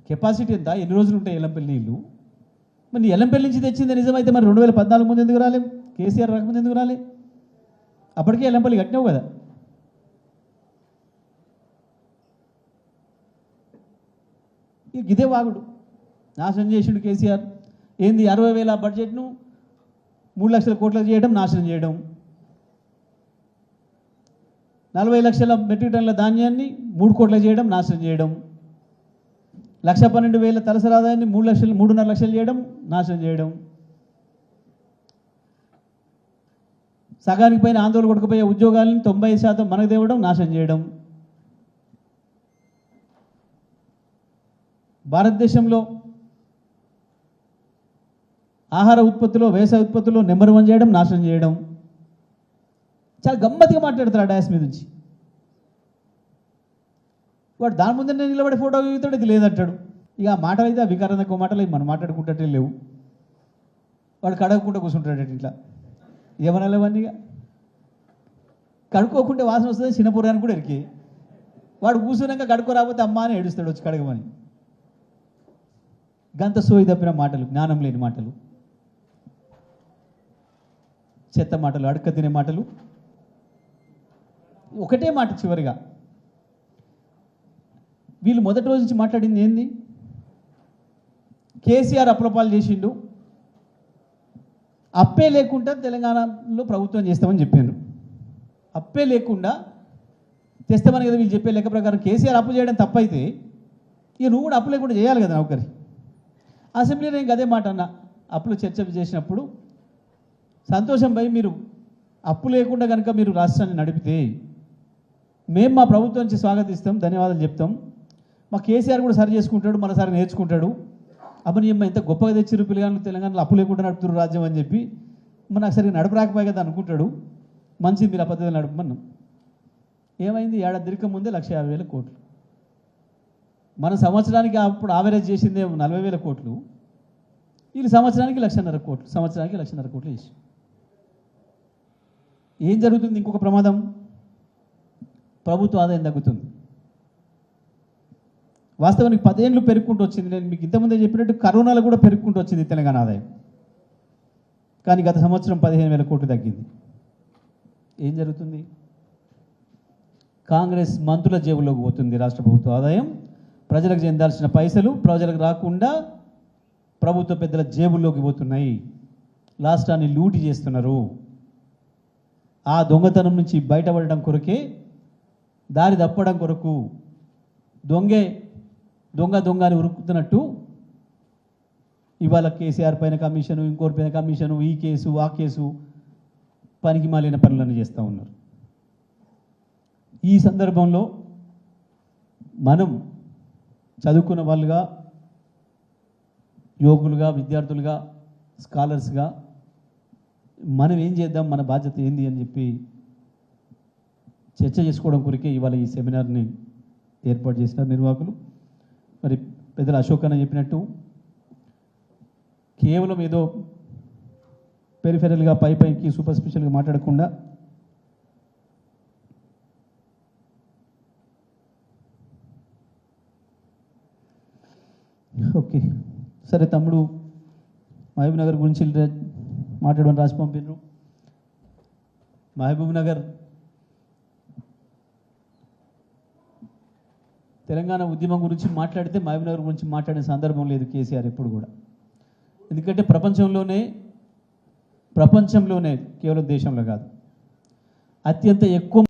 కెపాసిటీ ఎంత, ఎన్ని రోజులు ఉంటాయి ఎల్లంపల్లి నీళ్ళు? మరి నీ ఎల్లంపల్లి నుంచి తెచ్చింది నిజమైతే మరి 2014 ముందు ఎందుకు రాలే? కేసీఆర్ రాకముందు ఎందుకు రాలే? అప్పటికే ఎల్లంపల్లి కట్టినావు కదా. ఇదే వాగుడు నాశనం చేసిండు కేసీఆర్. ఏంది 60,000 బడ్జెట్ను 3 లక్షల కోట్లకు చేయడం, నాశనం చేయడం. 40 లక్షల మెట్రిక్ టన్నుల ధాన్యాన్ని 3 కోట్లకు చేయడం, నాశనం చేయడం. 1,12,000 తలసరి ఆదాయాన్ని 3,5 లక్షలు చేయడం, నాశనం చేయడం. సగానికి పైన ఆందోళన కొట్టుకుపోయే ఉద్యోగాలను 90% మనకు తేవడం, నాశనం చేయడం. భారతదేశంలో ఆహార ఉత్పత్తిలో, వ్యవసాయ ఉత్పత్తుల్లో నెంబర్ 1 చేయడం, నాశనం చేయడం. చాలా గమ్మత్తుగా మాట్లాడతారు ఆ డాస్ మీద నుంచి. వాడు దాని ముందే నిలబడి ఫోటో దిగుతాడు, ఇది లేదంటాడు. ఇక ఆ మాటలు అయితే ఆ వికారం తక్కువ మాటలు మనం మాట్లాడుకుంటే లేవు. వాడు కడగకుండా కూర్చుంటాడు ఇట్లా. ఏమన్నా లేవన్నీ ఇక కడుక్కోకుంటే వాసన వస్తుంది, చిన్నపురాన్ని కూడా ఎరికి. వాడు కూర్చున్నాక కడుక్కో రాకపోతే అమ్మ అని ఏడుస్తాడు వచ్చి కడగమని. గంత సోయి తప్పిన మాటలు, జ్ఞానం లేని మాటలు, చెత్త మాటలు, అడక తినే మాటలు. ఒకటే మాట చివరిగా వీళ్ళు మొదటి రోజు నుంచి మాట్లాడింది ఏంది? కేసీఆర్ అప్రపాలు చేసిండు, అప్పే లేకుండా తెలంగాణలో ప్రభుత్వం చేస్తామని చెప్పాను. అప్పే లేకుండా తెస్తామని కదా వీళ్ళు చెప్పే లెక్క ప్రకారం. కేసీఆర్ అప్పు చేయడం తప్పైతే ఇక నువ్వు కూడా అప్పు లేకుండా చేయాలి కదా ఒకరి. అసెంబ్లీలో నేను అదే మాట అన్న, అప్పులు చర్చ చేసినప్పుడు, సంతోషం భయ్, మీరు అప్పు లేకుండా కనుక మీరు రాష్ట్రాన్ని నడిపితే మేము మా ప్రభుత్వం నుంచి స్వాగతిస్తాం, ధన్యవాదాలు చెప్తాం. మా కేసీఆర్ కూడా సరి చేసుకుంటాడు, మనసారి నేర్చుకుంటాడు. అమ్మని అమ్మ ఎంత గొప్పగా తెచ్చిరు పిల్లగాళ్ళు, తెలంగాణలో అప్పు లేకుండా నడుపుతున్నారు రాజ్యం అని చెప్పి. నాకు సరిగ్గా నడపరాకపోయే కదా అనుకుంటాడు. మంచిది, మీరు ఆ పద్ధతిలో నడపమన్నాం. ఏమైంది? ఏడాది తిరగక ముందే 1,50,000 కోట్లు. మన సంవత్సరానికి అప్పుడు ఆవరేజ్ చేసిందే 40,000 కోట్లు. వీళ్ళు సంవత్సరానికి 1,50,000 కోట్లు, సంవత్సరానికి 1,50,000 కోట్లు వేసి ఏం జరుగుతుంది? ఇంకొక ప్రమాదం, ప్రభుత్వ ఆదాయం తగ్గుతుంది. వాస్తవానికి 10 ఏళ్ళు పెరుగుకుంటూ వచ్చింది. నేను మీకు ఇంతకుముందే చెప్పినట్టు కరోనాలో కూడా పెరుగుకుంటూ వచ్చింది తెలంగాణ ఆదాయం. కానీ గత సంవత్సరం 15,000 కోట్లు తగ్గింది. ఏం జరుగుతుంది? కాంగ్రెస్ మంత్రుల జేబులోకి పోతుంది రాష్ట్ర ప్రభుత్వ ఆదాయం. ప్రజలకు చెందాల్సిన పైసలు ప్రజలకు రాకుండా ప్రభుత్వ పెద్దల జేబుల్లోకి పోతున్నాయి. రాష్ట్రాన్ని లూటి చేస్తున్నారు. ఆ దొంగతనం నుంచి బయటపడడం కొరకే, దారి తప్పడం కొరకు దొంగ అని ఉరుకుతున్నట్టు ఇవాళ కేసీఆర్ పైన కమిషను, ఇంకోటి పైన కమిషను, ఈ కేసు ఆ కేసు, పనికి మాలిన పనులను చేస్తూ ఉన్నారు. ఈ సందర్భంలో మనం చదువుకున్న వాళ్ళుగా, యువకులుగా, విద్యార్థులుగా, స్కాలర్స్గా మనం ఏం చేద్దాం, మన బాధ్యత ఏంది అని చెప్పి చర్చ చేసుకోవడం కొరికే ఇవాళ ఈ సెమినార్ని ఏర్పాటు చేసిన నిర్వాహకులు. మరి పెద్దలు అశోక్ అన్న చెప్పినట్టు కేవలం ఏదో పెరిఫెరల్గా పైకి సూపర్ స్పెషల్గా మాట్లాడకుండా ఓకే సరే తమ్ముడు మహబూబ్ నగర్ గురించి మాట్లాడమని రాసి పంపినారు. మహబూబ్ నగర్ తెలంగాణ ఉద్యమం గురించి మాట్లాడితే మహబూబ్ నగర్ గురించి మాట్లాడిన సందర్భం లేదు కేసీఆర్ ఎప్పుడు కూడా. ఎందుకంటే ప్రపంచంలోనే కేవలం దేశంలో కాదు, అత్యంత ఎక్కువ